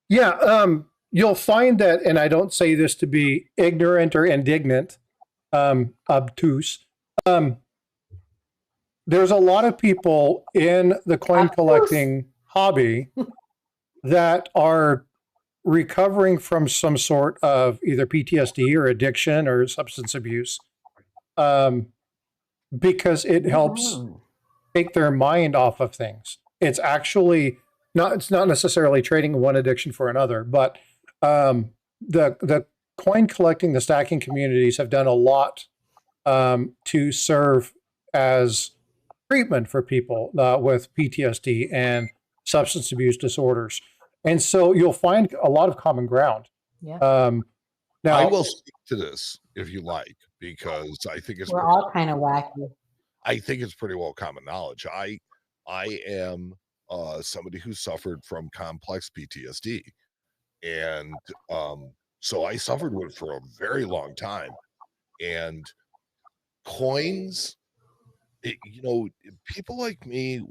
Yeah, you'll find that, and I don't say this to be ignorant or indignant, obtuse. There's a lot of people in the coin collecting hobby that are recovering from some sort of either PTSD or addiction or substance abuse, because it helps take their mind off of things. It's actually it's not necessarily trading one addiction for another, but the coin collecting, the stacking communities have done a lot to serve as treatment for people with PTSD and substance abuse disorders. And so you'll find a lot of common ground. Yeah. Now, I will speak to this if you like, because I think we're all kind of wacky. I think it's pretty well common knowledge. I am somebody who suffered from complex PTSD, and so I suffered with it for a very long time. And coins, people like me,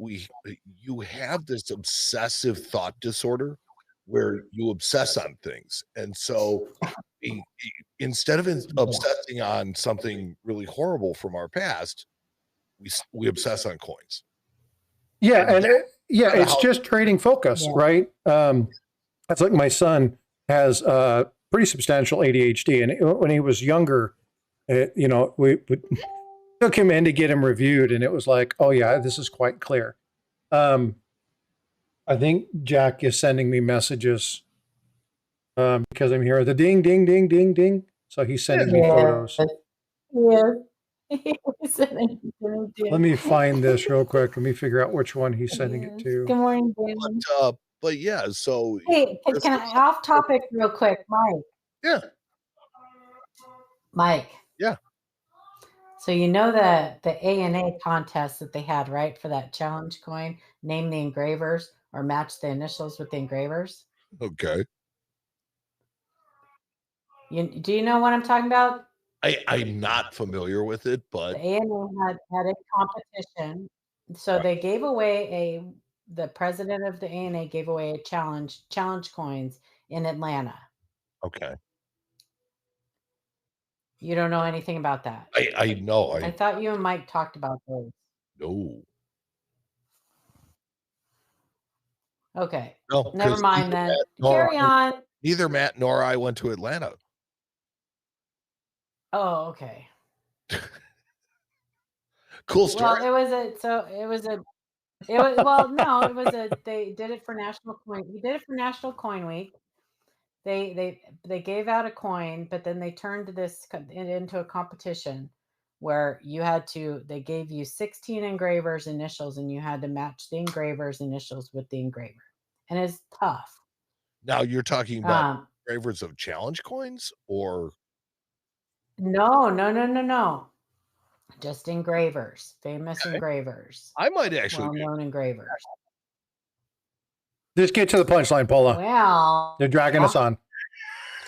you have this obsessive thought disorder where you obsess on things, and so instead of obsessing on something really horrible from our past, we obsess on coins. Yeah, and it's just trading focus, right? That's like my son has pretty substantial ADHD, and when he was younger, we took him in to get him reviewed, and it was like, oh yeah, this is quite clear. I think Jack is sending me messages because I'm here. The ding, ding, ding, ding, ding. So he's sending me photos. Yeah. Let me find this real quick. Let me figure out which one he's sending it to. Good morning, Dan. But yeah, so hey, can I off topic real quick, Mike? Yeah. Mike. Yeah. So you know the ANA contest that they had, right, for that challenge coin, name the engravers or match the initials with the engravers? Okay. Do you know what I'm talking about? I'm not familiar with it, but the ANA had a competition. So they gave away the president of the ANA gave away a challenge coins in Atlanta. Okay. You don't know anything about that? I know. I thought you and Mike talked about those. No. Okay. No, never mind then. Carry on. Neither Matt nor I went to Atlanta. Oh, okay. Cool story. Well, they did it for National Coin. We did it for National Coin Week. They gave out a coin, but then they turned this into a competition where they gave you 16 engravers' initials, and you had to match the engravers' initials with the engraver. And it's tough. Now you're talking about engravers of challenge coins, or no. Just engravers, famous engravers. I might actually well-known engravers. Just get to the punchline, Paula. Well, they're dragging us on.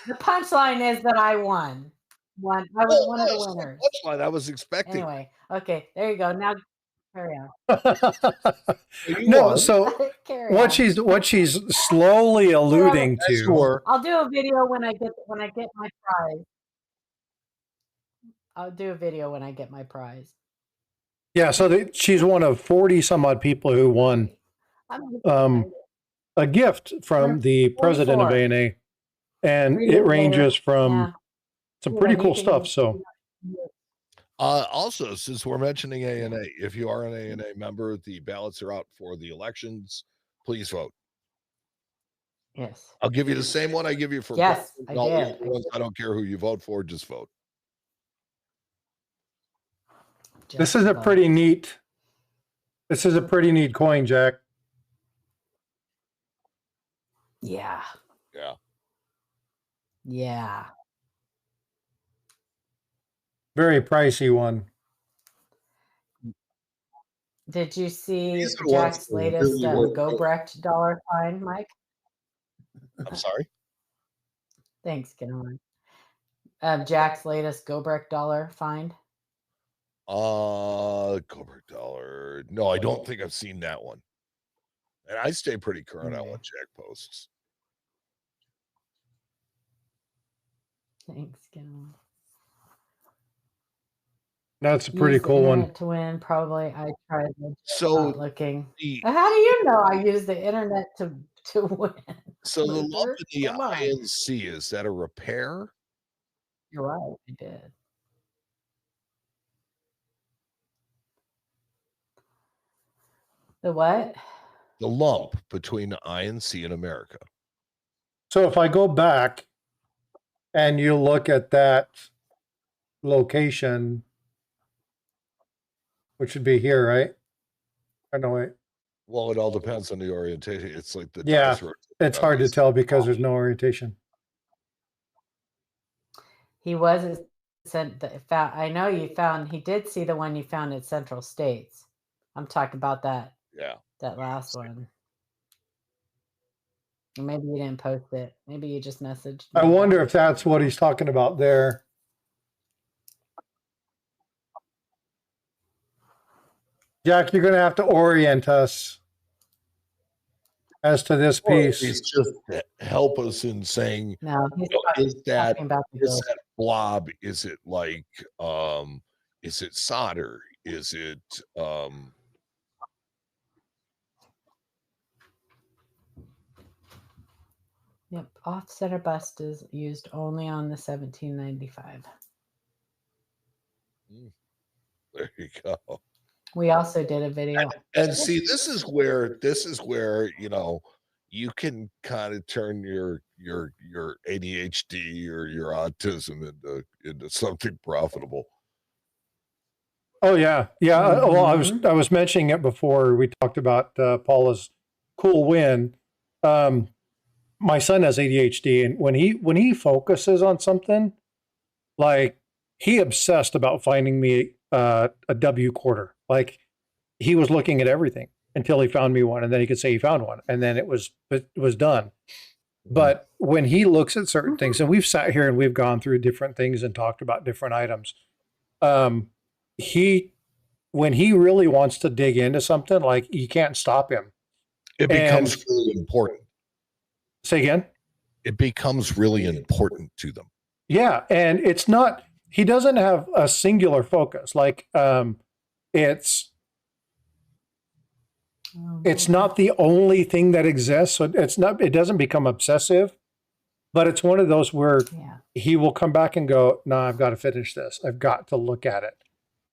The punchline is that I won. one. I was one of the winners. That's what I was expecting. Anyway, okay, there you go. Now carry on. No, so Carry what on. she's slowly alluding to. Sure. I'll do a video when I get my prize. I'll do a video when I get my prize. Yeah, so she's one of 40 some odd people who won a gift from the president of ANA, and it ranges from some pretty cool stuff. So, also, since we're mentioning ANA, if you are an ANA member, the ballots are out for the elections. Please vote. Yes, I'll give you the same one I give you for yes. I don't care who you vote for, just vote. this is a pretty neat. This is a pretty neat coin, Jack. Yeah. Yeah. Yeah. Very pricey one. Did you see Jack's latest Gobrecht dollar find, Mike? I'm sorry. Thanks, Caroline. Jack's latest Gobrecht dollar find. Gobrecht dollar. No, I don't think I've seen that one. And I stay pretty current on what Jack posts. Thanks, Caroline. That's a pretty cool one. To win, probably. I tried looking. How do you know I use the internet to win? So the lump in the INC, is that a repair? You're right, I did. The what? The lump between the INC and America. So if I go back and you look at that location, which would be here, right? I know it. Well, it all depends on the orientation. It's like the it's hard to tell because there's no orientation. He wasn't sent. I know you found. He did see the one you found at Central States. I'm talking about that. Yeah. That last one. Maybe you didn't post it. Maybe you just messaged me. I wonder if that's what he's talking about there. Jack, you're going to have to orient us as to this piece. It's just help us in saying, no, is that blob? Is it like, is it solder? Is it, Yep, off-center bust is used only on the 1795. There you go. We also did a video. And see, this is where you know, you can kind of turn your ADHD or your autism into something profitable. Oh yeah, yeah. Well, I was mentioning it before we talked about Paula's cool win. My son has ADHD, and when he focuses on something, like he obsessed about finding me a W quarter. Like he was looking at everything until he found me one, and then he could say he found one, and then it was done. But when he looks at certain things, and we've sat here and we've gone through different things and talked about different items, when he really wants to dig into something, like you can't stop him. It becomes really important. Say again? It becomes really important to them. Yeah. And it's not, he doesn't have a singular focus. Like, it's not the only thing that exists. So it doesn't become obsessive, but it's one of those where he will come back and go, no, I've got to finish this. I've got to look at it.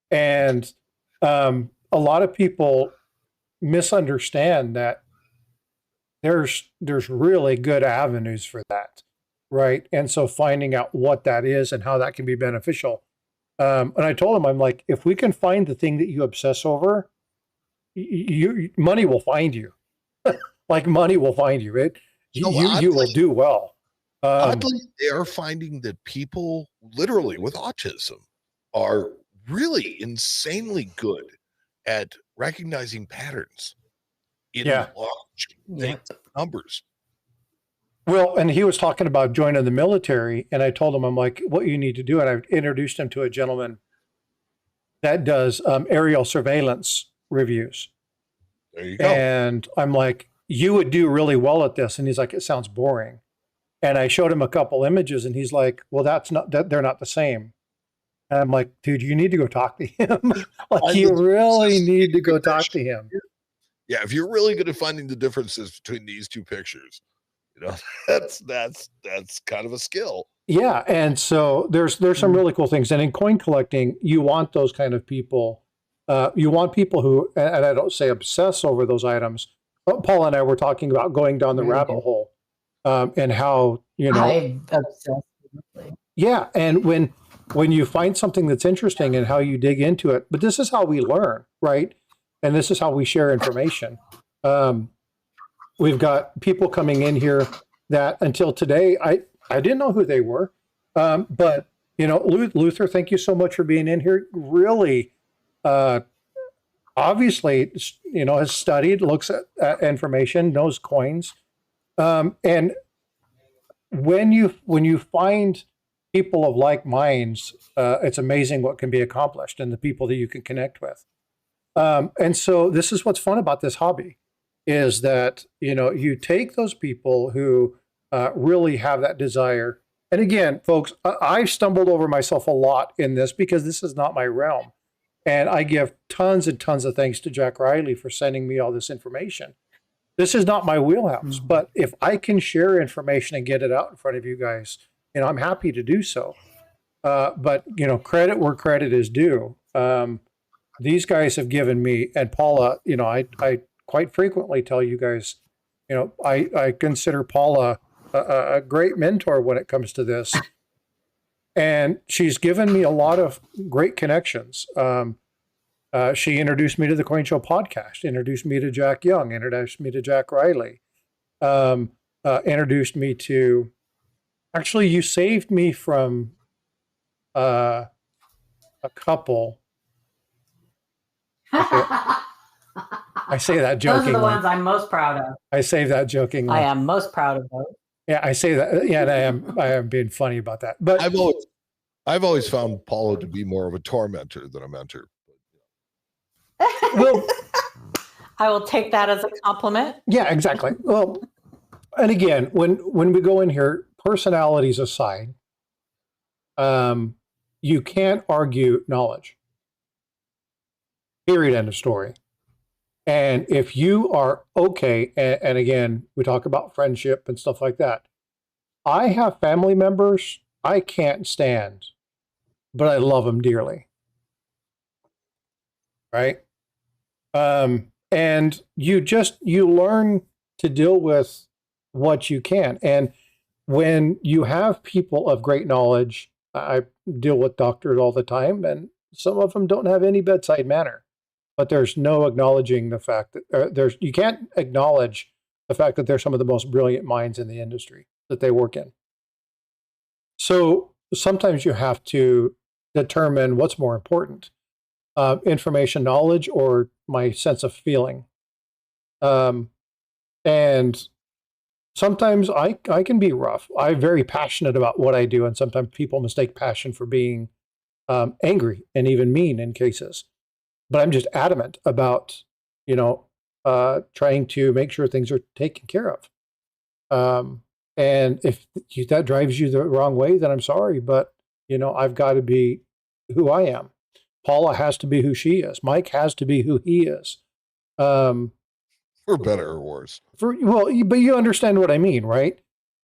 And, a lot of people misunderstand that there's really good avenues for that, right? And so finding out what that is and how that can be beneficial. And I told him, I'm like, if we can find the thing that you obsess over, money will find you. Like money will find you. You will do well. Oddly, they are finding that people literally with autism are really insanely good at recognizing patterns in large numbers. Well, and he was talking about joining the military, and I told him, I'm like, what you need to do, and I introduced him to a gentleman that does aerial surveillance reviews. There you go. And I'm like, you would do really well at this. And he's like, it sounds boring. And I showed him a couple images, and he's like, well, they're not the same. And I'm like, dude, you need to go talk to him. Like, you really need to go talk to him. Yeah, if you're really good at finding the differences between these two pictures, you know, that's kind of a skill. Yeah, and so there's some really cool things. And in coin collecting, you want those kind of people. You want people who, and I don't say obsess over those items. Paul and I were talking about going down the rabbit hole, and how, you know, I'm obsessed. Yeah, and when you find something that's interesting and how you dig into it, but this is how we learn, right? And this is how we share information. We've got people coming in here that until today, I didn't know who they were. But, you know, Luther, thank you so much for being in here. Really, obviously, you know, has studied, looks at information, knows coins. And when you find people of like minds, it's amazing what can be accomplished and the people that you can connect with. And so this is what's fun about this hobby, is that, you know, you take those people who really have that desire. And again, folks, I've stumbled over myself a lot in this because this is not my realm. And I give tons and tons of thanks to Jack Riley for sending me all this information. This is not my wheelhouse, but if I can share information and get it out in front of you guys, you know, I'm happy to do so. But, you know, credit where credit is due. These guys have given me, and Paula, you know, I quite frequently tell you guys, you know, I consider Paula a great mentor when it comes to this. And she's given me a lot of great connections. She introduced me to the Coin Show podcast, introduced me to Jack Young, introduced me to Jack Riley, introduced me to, actually, you saved me from a couple. I say that jokingly. Those are the ones I'm most proud of. I say that jokingly. I am most proud of those. Yeah, I say that. Yeah, and I am being funny about that. But I've always found Paula to be more of a tormentor than a mentor. Well, I will take that as a compliment. Yeah, exactly. Well, and again, when we go in here, personalities aside, you can't argue knowledge. Period. End of story. And if you are okay, and again, we talk about friendship and stuff like that. I have family members I can't stand, but I love them dearly. Right? And you learn to deal with what you can. And when you have people of great knowledge, I deal with doctors all the time, and some of them don't have any bedside manner. But there's no acknowledging the fact that you can't acknowledge the fact that they're some of the most brilliant minds in the industry that they work in. So sometimes you have to determine what's more important, information, knowledge, or my sense of feeling. And sometimes I can be rough. I'm very passionate about what I do, and sometimes people mistake passion for being angry and even mean in cases. But I'm just adamant about, you know, trying to make sure things are taken care of. And if that drives you the wrong way, then I'm sorry. But, you know, I've got to be who I am. Paula has to be who she is. Mike has to be who he is. For better or worse. But you understand what I mean, right?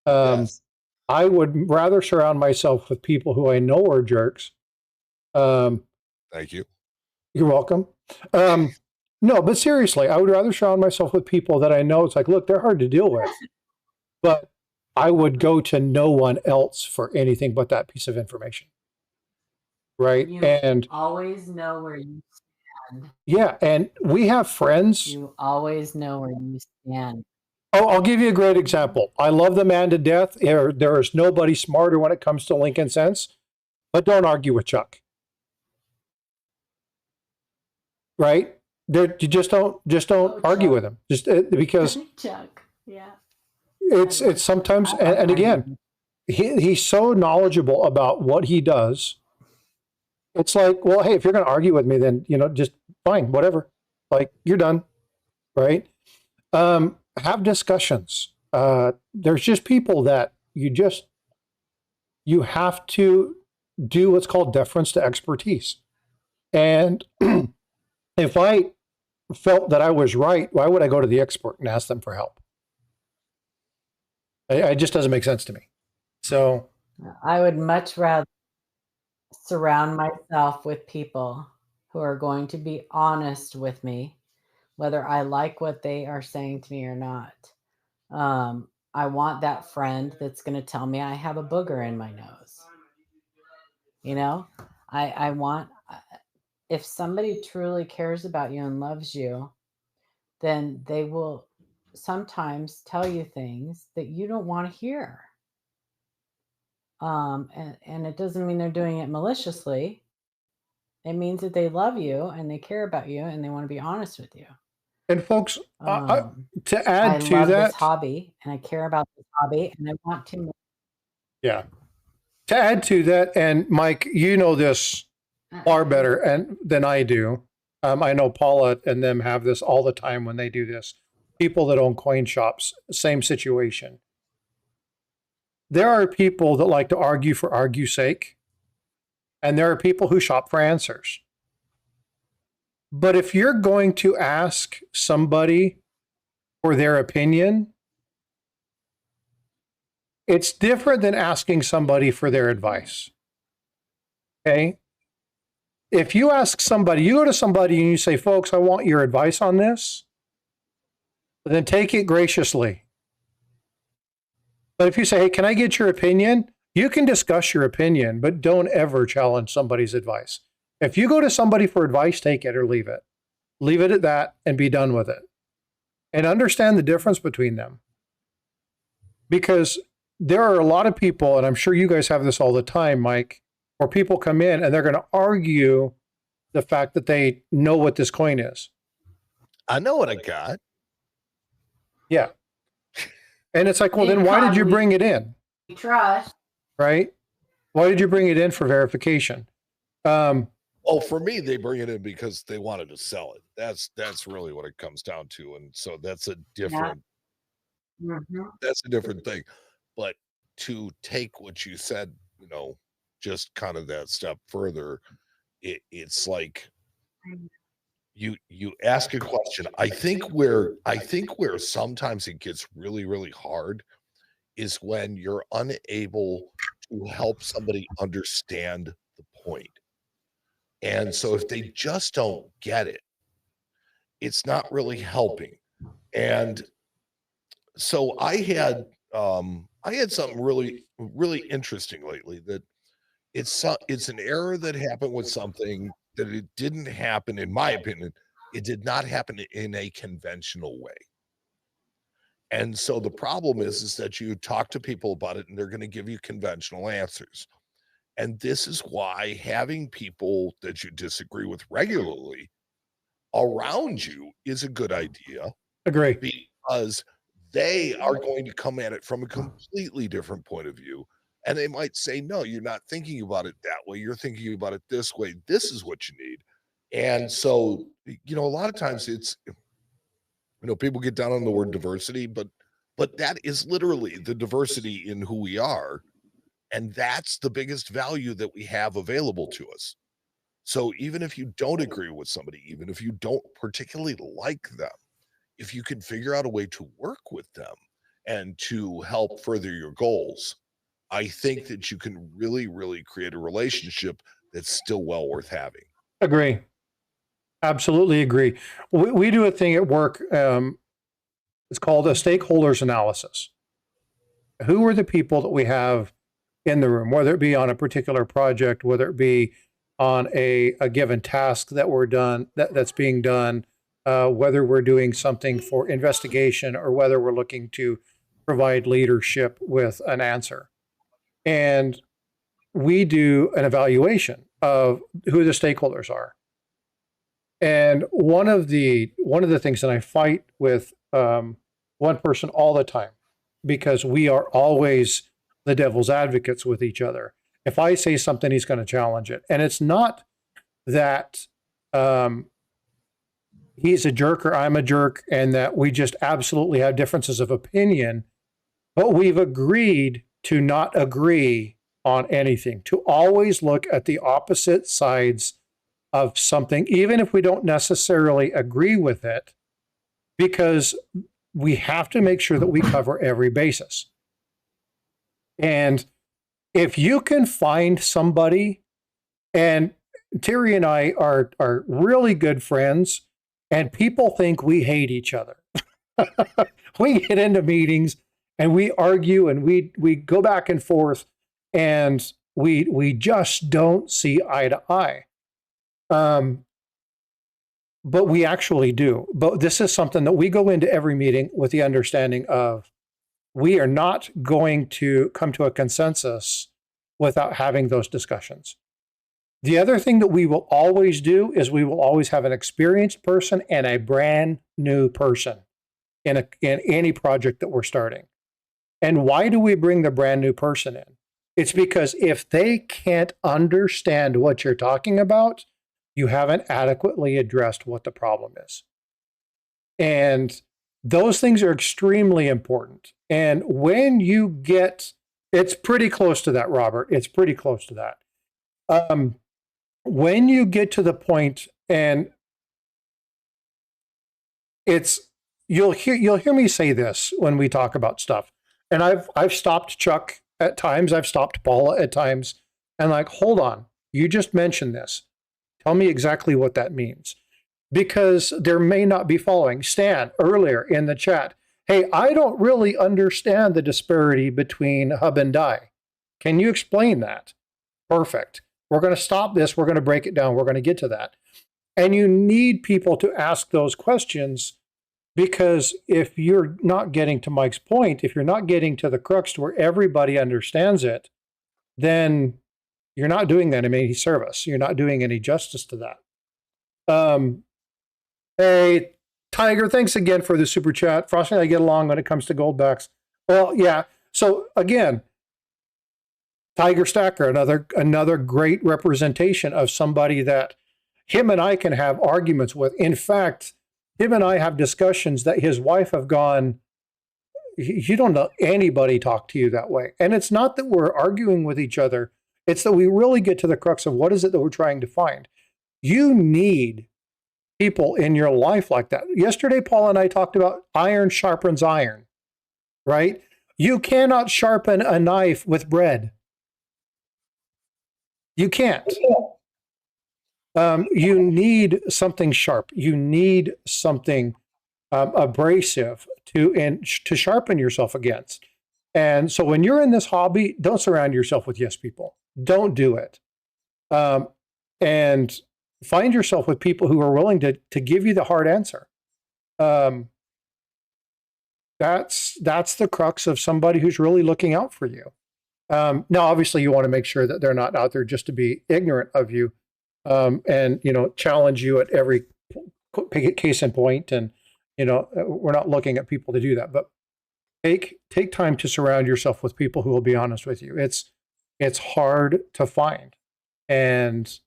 Yes. I would rather surround myself with people who I know are jerks. Thank you. You're welcome. No, but seriously, I would rather surround myself with people that I know. It's like, look, they're hard to deal with, but I would go to no one else for anything but that piece of information. Right. You always know where you stand. Yeah. And we have friends. You always know where you stand. Oh, I'll give you a great example. I love the man to death. There is nobody smarter when it comes to Lincoln Sense, but don't argue with Chuck. Right? You just don't argue with him. Just because Chuck, yeah. it's sometimes, and again, he's so knowledgeable about what he does. It's like, well, hey, if you're going to argue with me, then, just fine, whatever. Like, you're done, right? Have discussions. There's just people that you have to do what's called deference to expertise. And if I felt that I was right, why would I go to the expert and ask them for help? It just doesn't make sense to me. So I would much rather surround myself with people who are going to be honest with me, whether I like what they are saying to me or not. I want that friend that's going to tell me I have a booger in my nose. I want, if somebody truly cares about you and loves you, then they will sometimes tell you things that you don't want to hear. And it doesn't mean they're doing it maliciously. It means that they love you and they care about you and they want to be honest with you. And folks, to add I to love that, this hobby and I care about this hobby and I want to. yeah. To add to that, and Mike, you know this far better than I do. I know Paula and them have this all the time when they do this. People that own coin shops, same situation. There are people that like to argue for argue's sake, and there are people who shop for answers. But if you're going to ask somebody for their opinion, it's different than asking somebody for their advice. Okay? If you ask somebody, you go to somebody and you say, folks, I want your advice on this, then take it graciously. But if you say, hey, can I get your opinion? You can discuss your opinion, but don't ever challenge somebody's advice. If you go to somebody for advice, take it or leave it. Leave it at that and be done with it. And understand the difference between them. Because there are a lot of people, and I'm sure you guys have this all the time, Mike, where people come in and they're going to argue the fact that they know what this coin is. I know what I got. Yeah. And it's like, well, then why did you bring it in? Trust. Right? Why did you bring it in for verification? Well, for me, they bring it in because they wanted to sell it. That's really what it comes down to. And so that's a different, that's a different thing. But to take what you said, just kind of that step further, it's like you ask a question. I think where sometimes it gets really, really hard is when you're unable to help somebody understand the point. And so if they just don't get it, it's not really helping. And so I had something really, really interesting lately, that it's an error that happened with something that it didn't happen, in my opinion. It did not happen in a conventional way. And so the problem is that you talk to people about it and they're going to give you conventional answers. And this is why having people that you disagree with regularly around you is a good idea. Agree. Because they are going to come at it from a completely different point of view. And they might say, no, you're not thinking about it that way. You're thinking about it this way. This is what you need. And so, a lot of times it's, people get down on the word diversity, but that is literally the diversity in who we are. And that's the biggest value that we have available to us. So even if you don't agree with somebody, even if you don't particularly like them, if you can figure out a way to work with them and to help further your goals, I think that you can really, really create a relationship that's still well worth having. Agree. Absolutely agree. We do a thing at work. It's called a stakeholders analysis. Who are the people that we have in the room, whether it be on a particular project, whether it be on a given task that's being done, whether we're doing something for investigation or whether we're looking to provide leadership with an answer. And we do an evaluation of who the stakeholders are. And one of the things that I fight with one person all the time, because we are always the devil's advocates with each other. If I say something, he's going to challenge it. And it's not that he's a jerk or I'm a jerk and that we just absolutely have differences of opinion, but we've agreed to not agree on anything, to always look at the opposite sides of something, even if we don't necessarily agree with it, because we have to make sure that we cover every basis. And if you can find somebody, and Terry and I are really good friends, and people think we hate each other. We get into meetings and we argue and we go back and forth, and we just don't see eye to eye. But we actually do. But this is something that we go into every meeting with the understanding of we are not going to come to a consensus without having those discussions. The other thing that we will always do is we will always have an experienced person and a brand new person in any project that we're starting. And why do we bring the brand new person in? It's because if they can't understand what you're talking about, you haven't adequately addressed what the problem is. And those things are extremely important. And when you get, it's pretty close to that, Robert. It's pretty close to that. When you get to the point, and it's, you'll hear me say this when we talk about stuff. And I've stopped Chuck at times. I've stopped Paula at times. And like, hold on, you just mentioned this. Tell me exactly what that means. Because there may not be following. Stan, earlier in the chat, hey, I don't really understand the disparity between hub and die. Can you explain that? Perfect. We're going to stop this. We're going to break it down. We're going to get to that. And you need people to ask those questions, because if you're not getting to Mike's point, if you're not getting to the crux to where everybody understands it, then you're not doing them any service. You're not doing any justice to that. Hey, Tiger, thanks again for the super chat. Frosty and I get along when it comes to goldbacks. Well, yeah. So again, Tiger Stacker, another great representation of somebody that him and I can have arguments with. In fact, him and I have discussions that his wife have gone, you don't know anybody talk to you that way. And it's not that we're arguing with each other. It's that we really get to the crux of what is it that we're trying to find. You need people in your life like that. Yesterday, Paul and I talked about iron sharpens iron, right? You cannot sharpen a knife with bread. You can't. You need something sharp. You need something abrasive to sharpen yourself against. And so when you're in this hobby, don't surround yourself with yes people. Don't do it. And find yourself with people who are willing to give you the hard answer. That's the crux of somebody who's really looking out for you. Now, obviously, you want to make sure that they're not out there just to be ignorant of you, and challenge you at every case in point. And we're not looking at people to do that, but take time to surround yourself with people who will be honest with you. It's hard to find, and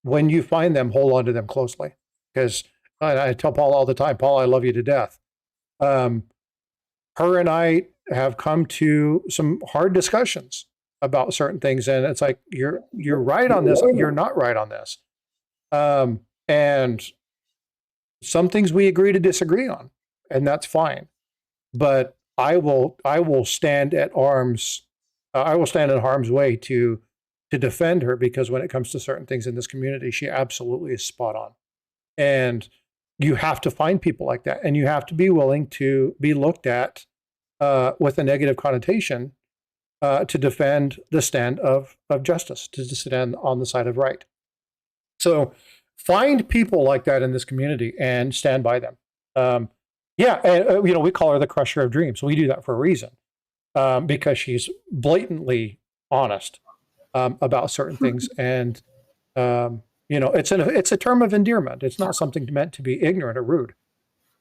when you find them, hold on to them closely, because I tell Paul all the time, Paul, I love you to death. Her and I have come to some hard discussions about certain things, and it's like, you're right on this, you're not right on this. And some things we agree to disagree on, and that's fine. But I will stand at arms. I will stand in harm's way to defend her, because when it comes to certain things in this community, she absolutely is spot on. And you have to find people like that, and you have to be willing to be looked at with a negative connotation to defend the stand of justice, to stand on the side of right. So find people like that in this community and stand by them. Yeah, and we call her the crusher of dreams. We do that for a reason, because she's blatantly honest about certain things, and it's a term of endearment. It's not something meant to be ignorant or rude.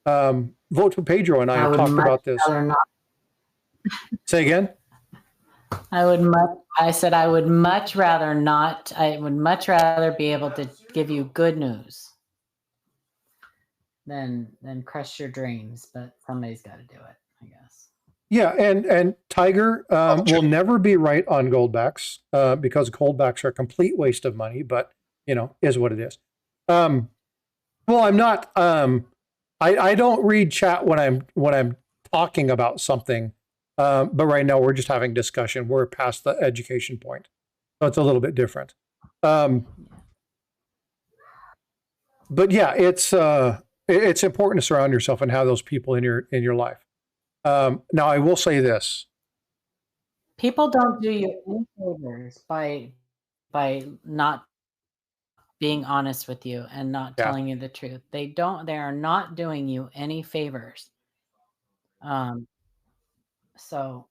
Vote for Pedro and I have talked about this. Say again? I said I would much rather not. I would much rather be able to give you good news than crush your dreams. But somebody's got to do it, I guess. Yeah, and Tiger will never be right on goldbacks because goldbacks are a complete waste of money. But is what it is. Well, I'm not. I don't read chat when I'm talking about something. But right now we're just having discussion. We're past the education point, so it's a little bit different. But yeah, it's important to surround yourself and have those people in your life. Now, I will say this: people don't do you any favors by not being honest with you and not telling you the truth. They are not doing you any favors. So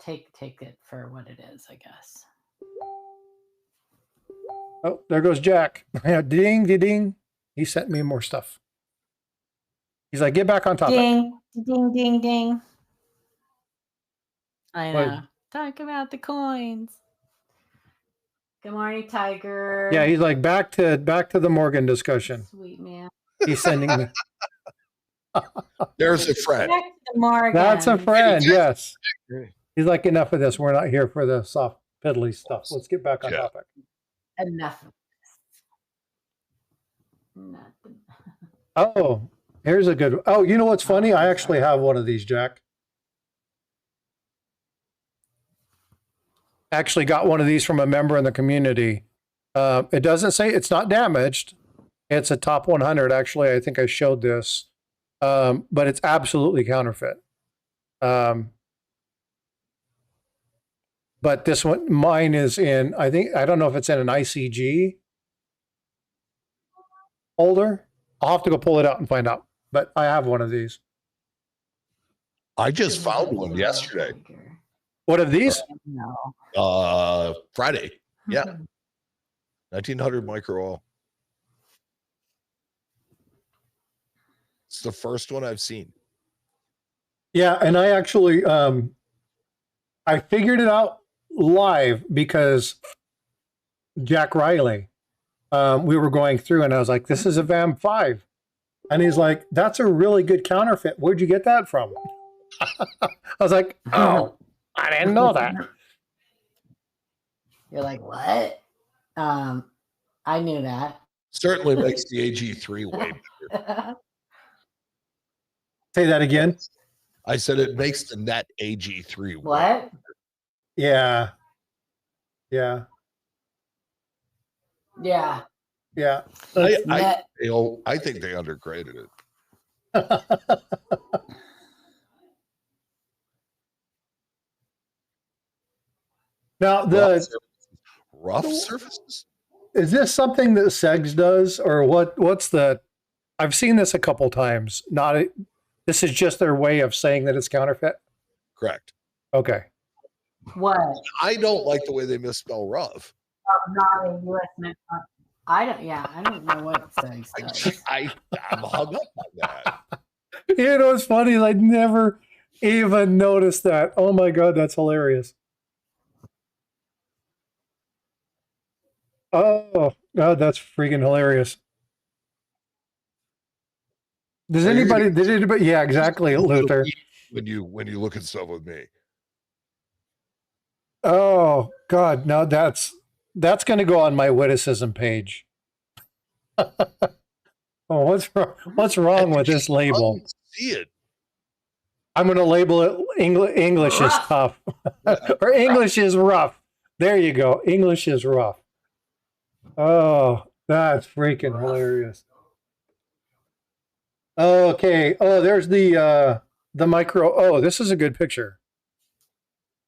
take it for what it is, I guess. Oh, there goes Jack. Ding, ding, ding. He sent me more stuff. He's like, get back on topic. Ding, ding, ding, ding. I know. Talk about the coins. Good morning, Tiger. Yeah, he's like, back to the Morgan discussion. Sweet man. He's sending me. There's a friend. Back to the Morgan. That's a friend, yes. He's like, enough of this. We're not here for the soft piddly stuff. Let's get back on topic. Enough of this. Nothing. Oh, here's a good one. Oh, you know what's funny? I actually have one of these, Jack. Actually got one of these from a member in the community. It doesn't say, it's not damaged. It's a top 100. Actually, I think I showed this. But it's absolutely counterfeit. But this one, mine is in, I don't know if it's in an ICG holder. I'll have to go pull it out and find out. But I have one of these. I just found one yesterday. What of these? No. Friday. Yeah. 1900 micro oil. It's the first one I've seen. Yeah, and I actually I figured it out live because Jack Riley, we were going through and I was like, this is a VAM 5. And he's like, that's a really good counterfeit. Where'd you get that from? I was like, oh, I didn't know that. You're like, what? I knew that. Certainly makes the AG3 way better. Say that again. I said it makes the net AG3 way what? better. Yeah. Yeah. Yeah. Yeah. I think they undergraded it. Now rough surfaces. Is this something that Segs does, or what's the? I've seen this a couple times. This is just their way of saying that it's counterfeit. Correct. Okay. What? I don't like the way they misspell rough. Not a U.S. Mint. I don't know what Segs does. I'm hung up on that. You know, it's funny. I never even noticed that. Oh my God, that's hilarious. Oh, God, that's freaking hilarious. Did anybody? Yeah, exactly, Luther. When you look at stuff with me. Oh God, no, that's going to go on my witticism page. Oh, what's wrong with this label? See it. I'm going to label it English is tough, or English is rough. There you go. English is rough. Oh, that's freaking hilarious. Okay. Oh, there's the micro. Oh, this is a good picture.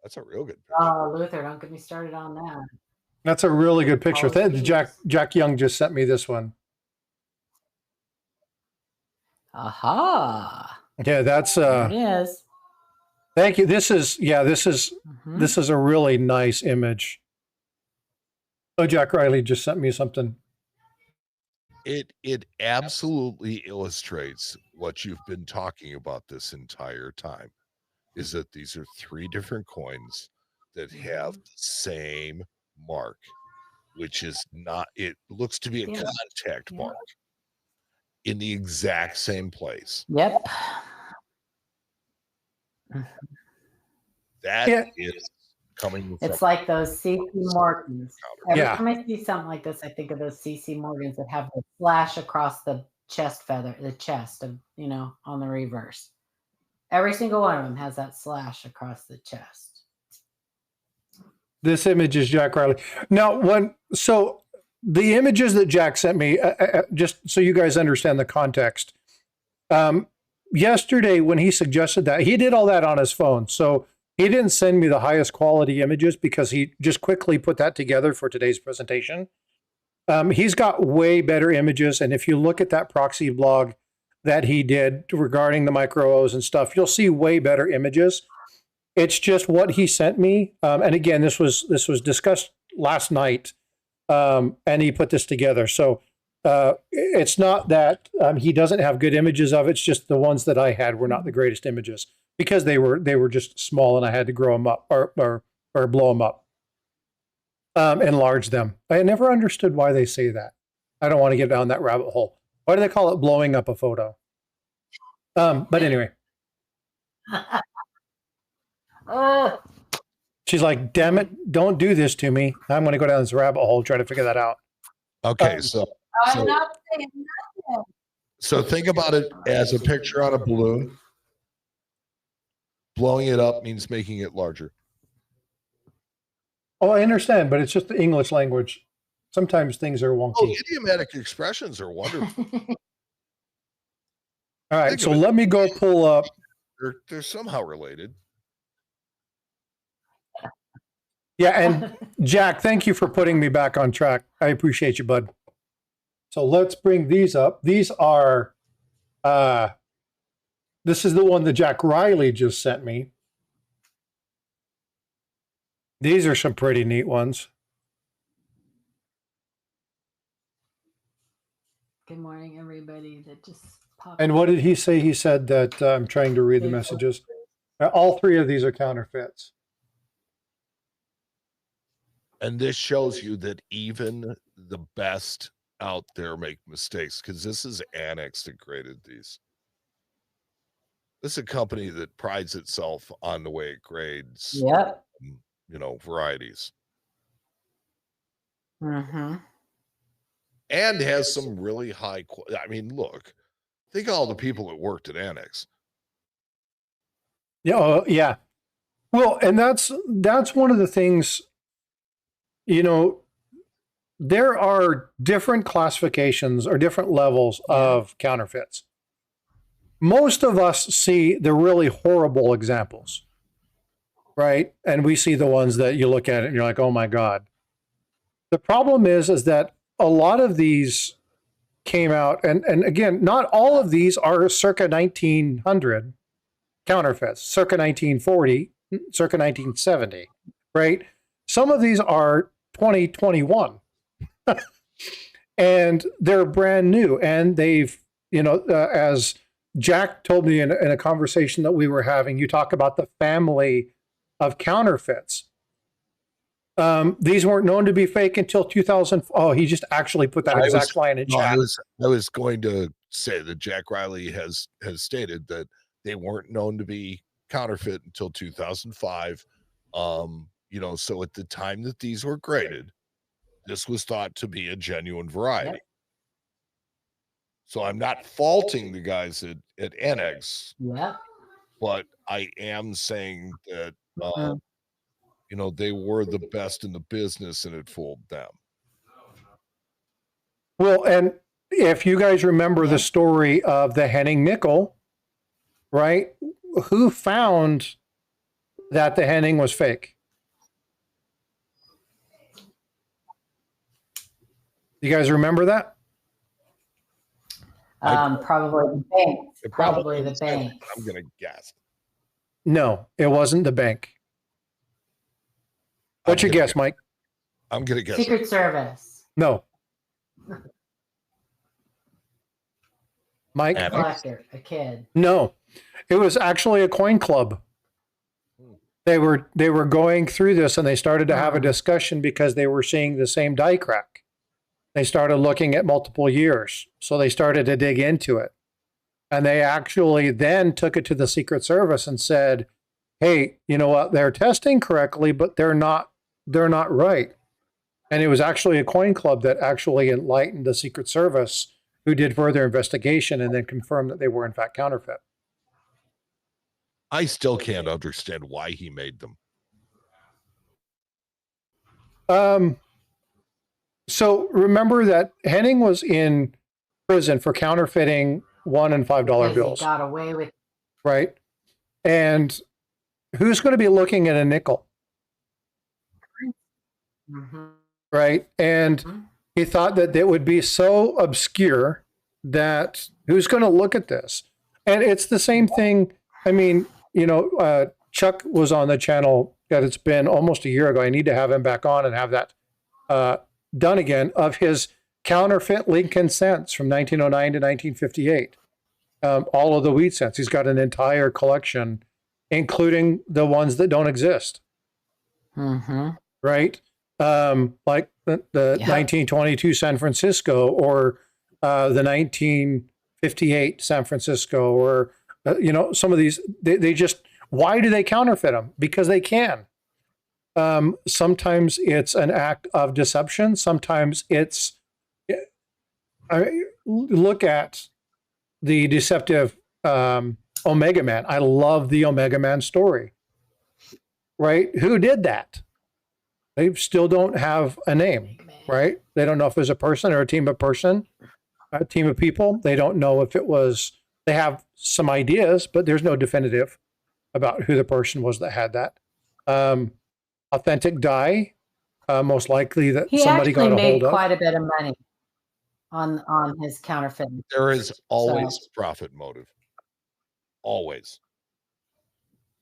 That's a real good picture. Oh, Luther, don't get me started on that. That's a really good picture. Jack Young just sent me this one. Aha. Yeah, that's it is. Thank you. This is a really nice image. Oh, Jack Riley just sent me something. It absolutely illustrates what you've been talking about this entire time. is that these are 3 different coins that have the same mark, which is not, it looks to be a contact mark in the exact same place. Yep. That is coming from. It's like those CC Morgans. Every Yeah. time I see something like this, I think of those CC Morgans that have the slash across the chest feather, the chest of, you know, on the reverse. Every single one of them has that slash across the chest. This image is Jack Riley. Now, so the images that Jack sent me, just so you guys understand the context. Yesterday, when he suggested that, he did all that on his phone. So he didn't send me the highest quality images because he just quickly put that together for today's presentation. He's got way better images. And if you look at that proxy blog that he did regarding the micro O's and stuff, you'll see way better images. It's just what he sent me. And again, this was discussed last night, and he put this together. So it's not that he doesn't have good images of it. It's just the ones that I had were not the greatest images because they were just small and I had to grow them up or blow them up, enlarge them. I never understood why they say that. I don't want to get down that rabbit hole. Why do they call it blowing up a photo? But anyway. She's like, damn it, don't do this to me. I'm going to go down this rabbit hole, try to figure that out. Okay, so I'm not saying nothing. So think about it as a picture on a balloon. Blowing it up means making it larger. Oh, I understand, but it's just the English language. Sometimes things are wonky. Oh, idiomatic expressions are wonderful. All right, so let me go pull up. They're somehow related. Yeah, and Jack, thank you for putting me back on track. I appreciate you, bud. So let's bring these up. These are, this is the one that Jack Riley just sent me. These are some pretty neat ones. Good morning, everybody that just popped. And what did he say? He said that I'm trying to read the messages. All 3 of these are counterfeits. And this shows you that even the best out there make mistakes, because this is Annex that created these. This is a company that prides itself on the way it grades, you know, varieties. Mm-hmm. And has some really high, I mean, look, think of all the people that worked at Annex. Yeah, yeah. Well, and that's one of the things, you know, there are different classifications or different levels of counterfeits. Most of us see the really horrible examples, right? And we see the ones that you look at it and you're like, oh my God. The problem is that a lot of these came out, and again, not all of these are circa 1900 counterfeits, circa 1940, circa 1970, right? Some of these are 2021 and they're brand new, and they've, you know, as Jack told me in a conversation that we were having, you talk about the family of counterfeits. These weren't known to be fake until 2000. Oh, he just actually put that exact line in chat. I was going to say that Jack Riley has stated that they weren't known to be counterfeit until 2005. You know, so at the time that these were graded, this was thought to be a genuine variety. So I'm not faulting the guys at Annex, but I am saying that, you know, they were the best in the business and it fooled them. Well, and if you guys remember the story of the Henning nickel, right? Who found that the Henning was fake? You guys remember that? Probably the bank. Probably the bank. I'm going to guess. No, it wasn't the bank. What's your guess, Mike? I'm going to guess. Secret Service. No. Mike? A collector, a kid. No. It was actually a coin club. They were going through this, and they started to have a discussion because they were seeing the same die crack. They started looking at multiple years, so they started to dig into it. And they actually then took it to the Secret Service and said, hey, you know what? They're testing correctly, but they're not right. And it was actually a coin club that actually enlightened the Secret Service, who did further investigation and then confirmed that they were in fact counterfeit. I still can't understand why he made them. So remember that Henning was in prison for counterfeiting $1 and $5 bills. He got away with, right? And who's going to be looking at a nickel? Right? And he thought that it would be so obscure that who's going to look at this? And it's the same thing. I mean, you know, Chuck was on the channel that it's been almost a year ago. I need to have him back on and have that done again, of his counterfeit Lincoln cents from 1909 to 1958. All of the wheat cents. He's got an entire collection, including the ones that don't exist. Right? Like the 1922 San Francisco, or the 1958 San Francisco, or, you know, some of these, they just, why do they counterfeit them? Because they can. Sometimes it's an act of deception. Sometimes it's, look at the deceptive Omega Man. I love the Omega Man story. Right? Who did that? They still don't have a name, right? They don't know if it was a person or a team of people. They don't know if it was, they have some ideas, but there's no definitive about who the person was that had that. Authentic die, most likely that somebody got a hold of. He actually made quite a bit of money on his counterfeiting. There is always a profit motive. Always.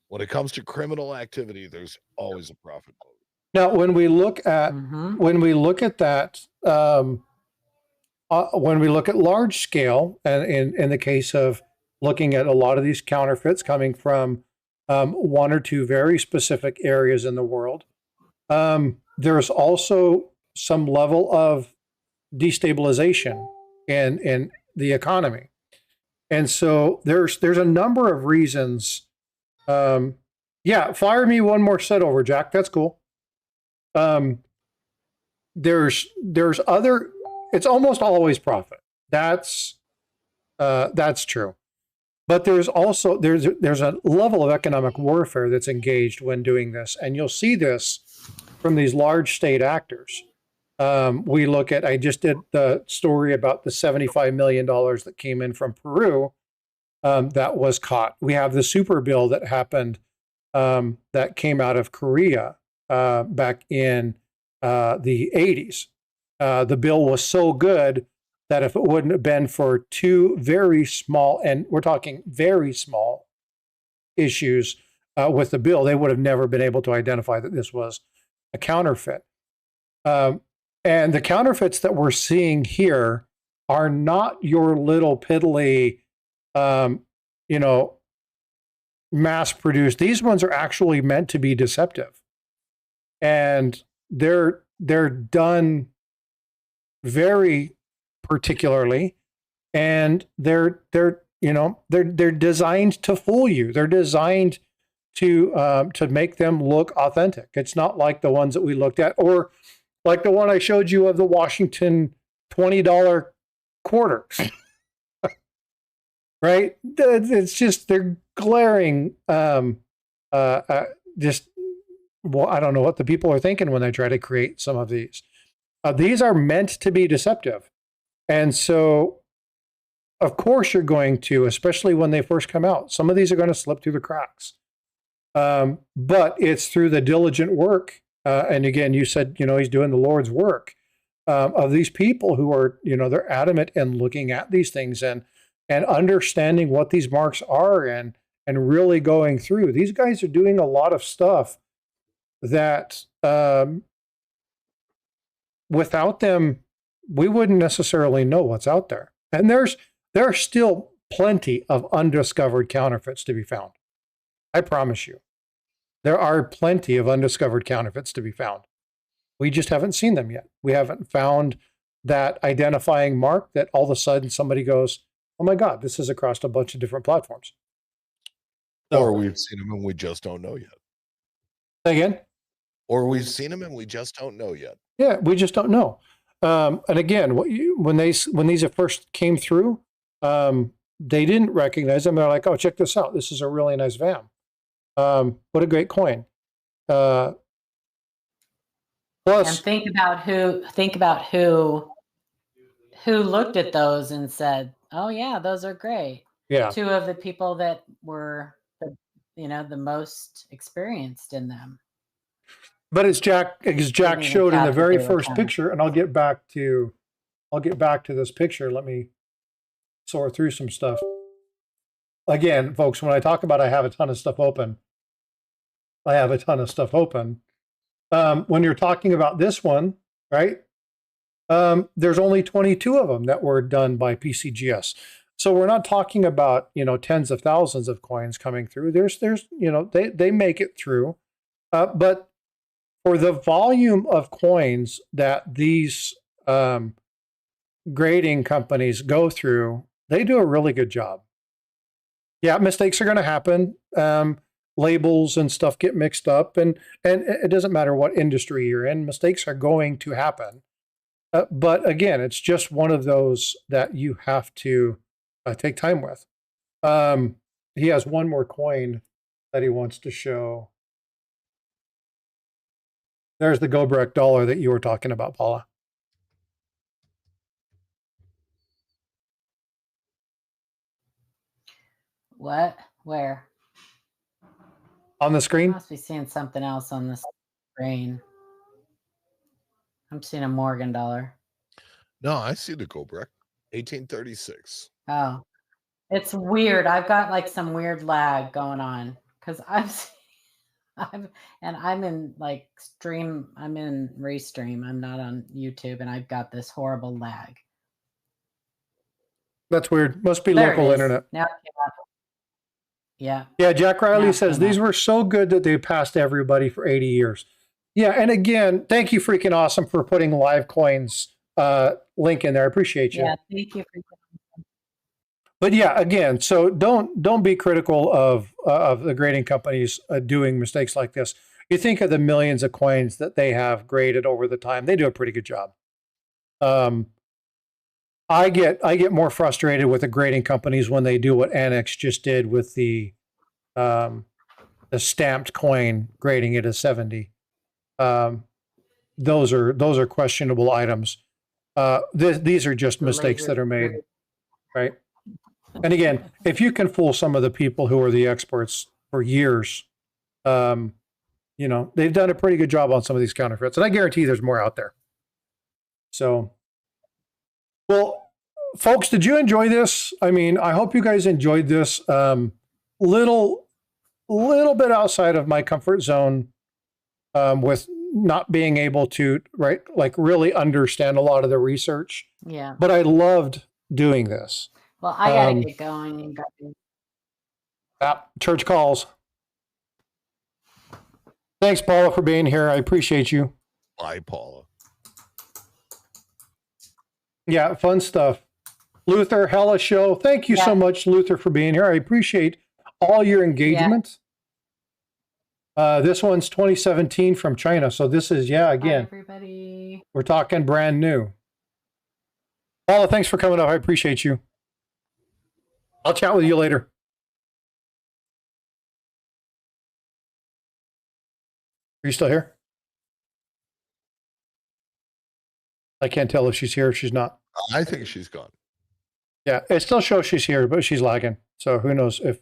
When it comes to criminal activity, there's always a profit motive. Now, when we look at that, when we look at large scale, and in the case of looking at a lot of these counterfeits coming from one or two very specific areas in the world, there's also some level of destabilization in the economy, and so there's a number of reasons. Yeah, fire me one more set over, Jack. That's cool. There's other, it's almost always profit. That's true. But there's also, there's a level of economic warfare that's engaged when doing this. And you'll see this from these large state actors. We look at, I just did the story about the $75 million that came in from Peru that was caught. We have the super bill that happened that came out of Korea back in the 80s. The bill was so good that if it wouldn't have been for two very small, and we're talking very small issues with the bill, they would have never been able to identify that this was a counterfeit. And the counterfeits that we're seeing here are not your little piddly, you know, mass-produced. These ones are actually meant to be deceptive. And they're done very particularly, and they're designed to fool you. They're designed to make them look authentic. It's not like the ones that we looked at, or like the one I showed you of the Washington $20 quarter. Right? It's just, they're glaring, just, well, I don't know what the people are thinking when they try to create some of these. These are meant to be deceptive. And so, of course, you're going to, especially when they first come out, some of these are going to slip through the cracks. But it's through the diligent work. And again, you said, you know, he's doing the Lord's work of these people who are, you know, they're adamant in looking at these things and understanding what these marks are and really going through. These guys are doing a lot of stuff that without them, we wouldn't necessarily know what's out there. And there are still plenty of undiscovered counterfeits to be found. I promise you. There are plenty of undiscovered counterfeits to be found. We just haven't seen them yet. We haven't found that identifying mark that all of a sudden somebody goes, oh my God, this is across a bunch of different platforms. So, or we've seen them and we just don't know yet. Again? Or we've seen them and we just don't know yet. Yeah, we just don't know. And again, when these first came through, they didn't recognize them. They're like, oh, check this out. This is a really nice VAM. What a great coin. Plus, and think about who looked at those and said, oh yeah, those are great. Yeah. Two of the people that were the most experienced in them. But as Jack showed in the very first picture, and I'll get back to this picture. Let me sort through some stuff. Again, folks, when I talk about I have a ton of stuff open, when you're talking about this one, right? There's only 22 of them that were done by PCGS. So we're not talking about, tens of thousands of coins coming through. There's they make it through. But for the volume of coins that these grading companies go through, they do a really good job. Yeah, mistakes are going to happen. Labels and stuff get mixed up, and it doesn't matter what industry you're in. Mistakes are going to happen. But again, it's just one of those that you have to take time with. He has one more coin that he wants to show. There's the Gobrek dollar that you were talking about, Paula. What? Where? On the screen? I must be seeing something else on the screen. I'm seeing a Morgan dollar. No, I see the Gobrek. 1836. Oh, it's weird. I've got like some weird lag going on because I'm in like stream. I'm in Restream. I'm not on YouTube, and I've got this horrible lag. That's weird. Must be local internet. Now, yeah. Yeah, Jack Riley says these were so good that they passed everybody for 80 years. Yeah, and again, thank you, freaking awesome, for putting Live Coins link in there. I appreciate you. Yeah, thank you. But yeah, again, so don't be critical of the grading companies doing mistakes like this. You think of the millions of coins that they have graded over the time; they do a pretty good job. I get more frustrated with the grading companies when they do what Annex just did with the stamped coin, grading it as 70. Those are questionable items. These are just mistakes that are made, right? And again, if you can fool some of the people who are the experts for years, they've done a pretty good job on some of these counterfeits, and I guarantee there's more out there. So, well, folks, did you enjoy this? I mean, I hope you guys enjoyed this. Little bit outside of my comfort zone, with not being able to really understand a lot of the research. Yeah. But I loved doing this. Well, I gotta get going. Church calls. Thanks, Paula, for being here. I appreciate you. Bye, Paula. Yeah, fun stuff. Luther, hella show. Thank you so much, Luther, for being here. I appreciate all your engagement. This one's 2017 from China. So this is, again, hi, everybody. We're talking brand new. Paula, thanks for coming up. I appreciate you. I'll chat with you later. Are you still here? I can't tell if she's here or she's not. I think she's gone. Yeah, it still shows she's here, but she's lagging. So who knows if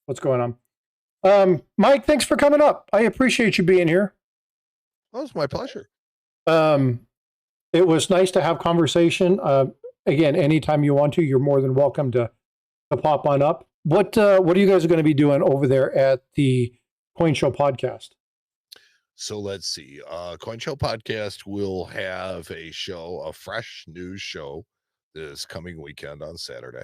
what's going on. Mike, thanks for coming up. I appreciate you being here. Oh, it's my pleasure. It was nice to have conversation. Again, anytime you want to, you're more than welcome to pop on up. What are you guys going to be doing over there at the Coin Show podcast? So let's see. Coin Show podcast will have a fresh news show this coming weekend on Saturday.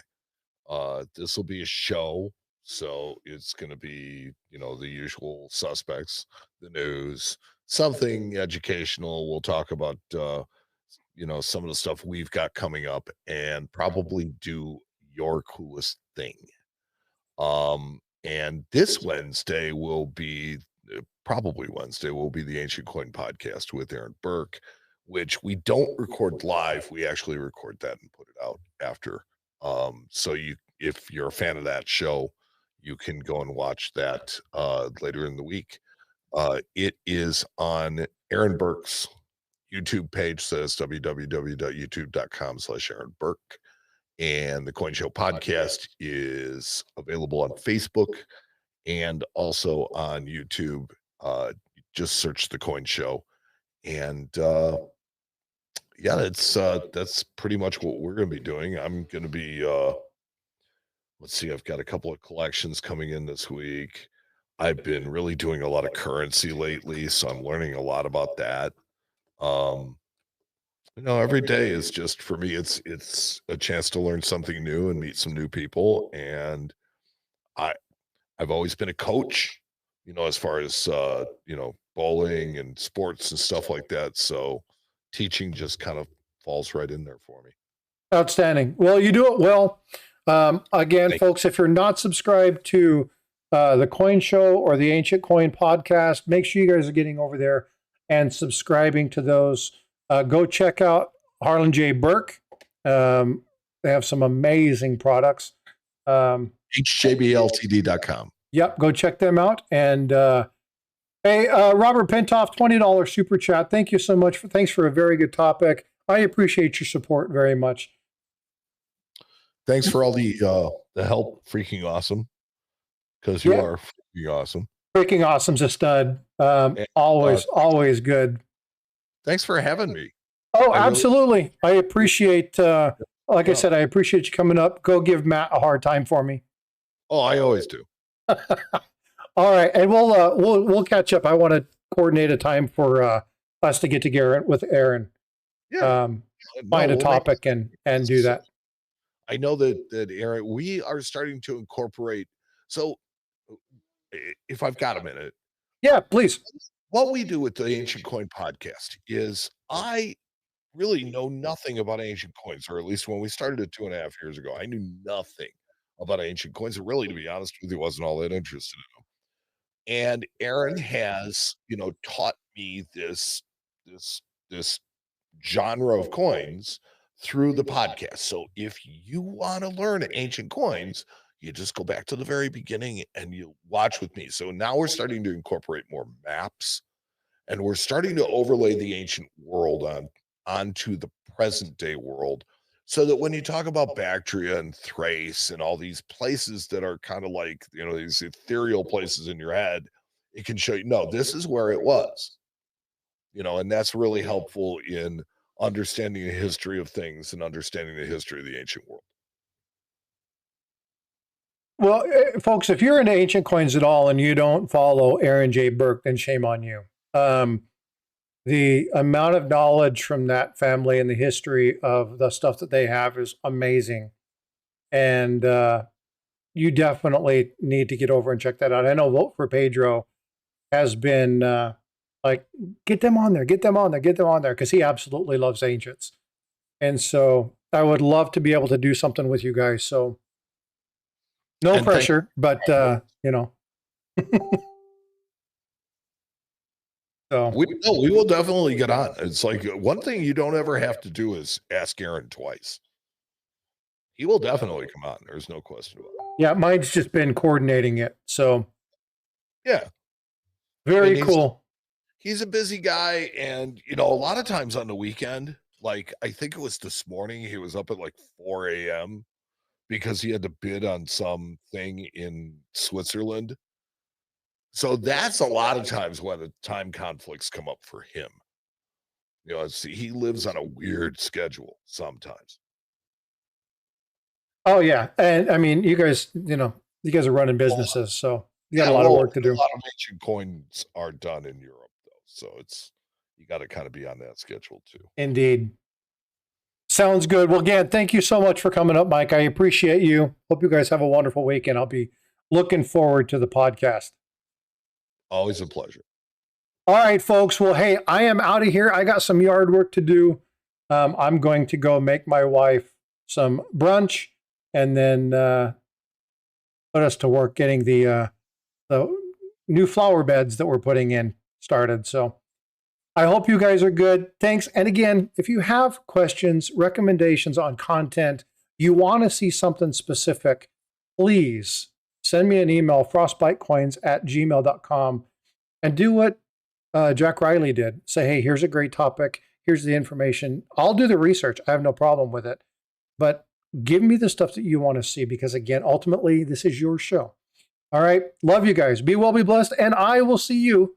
This will be a show. So it's going to be, the usual suspects, the news, something educational. We'll talk about, some of the stuff we've got coming up and probably do your coolest thing. And this Wednesday will be probably Wednesday will be the Ancient Coin podcast with Aaron Burke, which we don't record live. We actually record that and put it out after. So if you're a fan of that show, you can go and watch that later in the week. It is on Aaron Burke's YouTube page, says www.youtube.com/Aaron Burke. And the Coin Show podcast is available on Facebook and also on YouTube. Just search the Coin Show. And yeah, that's pretty much what we're going to be doing. I'm going to be, let's see, I've got a couple of collections coming in this week. I've been really doing a lot of currency lately, so I'm learning a lot about that. Every day is just, for me, it's a chance to learn something new and meet some new people. And I've always been a coach, as far as bowling and sports and stuff like that. So teaching just kind of falls right in there for me. Outstanding. Well, you do it well. Again, folks, if you're not subscribed to the Coin Show or the Ancient Coin podcast, make sure you guys are getting over there and subscribing to those. Go check out Harlan J. Burke. They have some amazing products. HJBLTD.com. Yep, go check them out. And hey, Robert Pintoff, $20 super chat. Thank you so much. Thanks for a very good topic. I appreciate your support very much. Thanks for all the help. Freaking awesome. Because you are freaking awesome. Freaking awesome's a stud. Always good. Thanks for having me. Oh, absolutely. I appreciate, like I said, I appreciate you coming up. Go give Matt a hard time for me. Oh, I always do. All right. And we'll catch up. I want to coordinate a time for us to get together with Aaron. Yeah. Find a topic and do that. I know that Aaron, we are starting to incorporate. So if I've got a minute. Yeah, please. What we do with the Ancient Coin podcast is I really know nothing about ancient coins, or at least when we started it 2.5 years ago, I knew nothing about ancient coins. And really, to be honest with you, wasn't all that interested in them. And Aaron has, taught me this genre of coins through the podcast. So if you want to learn ancient coins, you just go back to the very beginning and you watch with me. So now we're starting to incorporate more maps, and we're starting to overlay the ancient world onto the present day world, so that when you talk about Bactria and Thrace and all these places that are kind of like, these ethereal places in your head, it can show you, no, this is where it was, and that's really helpful in understanding the history of things and understanding the history of the ancient world. Well, folks, if you're into ancient coins at all and you don't follow Aaron J. Burke, then shame on you. The amount of knowledge from that family and the history of the stuff that they have is amazing. And you definitely need to get over and check that out. I know Vote for Pedro has been like, get them on there, because he absolutely loves ancients. And so I would love to be able to do something with you guys. So no pressure, but So we will definitely get on. It's like one thing you don't ever have to do is ask Aaron twice. He will definitely come on. There's no question about it. Yeah, mine's just been coordinating it. So yeah, very cool. He's a busy guy, and a lot of times on the weekend, like I think it was this morning, he was up at like 4 a.m. because he had to bid on something in Switzerland. So that's a lot of times when the time conflicts come up for him. He lives on a weird schedule sometimes. Oh yeah, and I mean, you guys are running businesses, so you got a lot of work to do. A lot of ancient coins are done in Europe, though, so you got to kind of be on that schedule too. Indeed. Sounds good. Well, again, thank you so much for coming up, Mike. I appreciate you. Hope you guys have a wonderful weekend. I'll be looking forward to the podcast. Always a pleasure. All right, folks. Well, hey, I am out of here. I got some yard work to do. I'm going to go make my wife some brunch and then put us to work getting the new flower beds that we're putting in started. So I hope you guys are good. Thanks. And again, if you have questions, recommendations on content, you want to see something specific, please send me an email, frostbytecoins@gmail.com, and do what Jack Riley did. Say, hey, here's a great topic. Here's the information. I'll do the research. I have no problem with it. But give me the stuff that you want to see because, again, ultimately, this is your show. All right. Love you guys. Be well, be blessed. And I will see you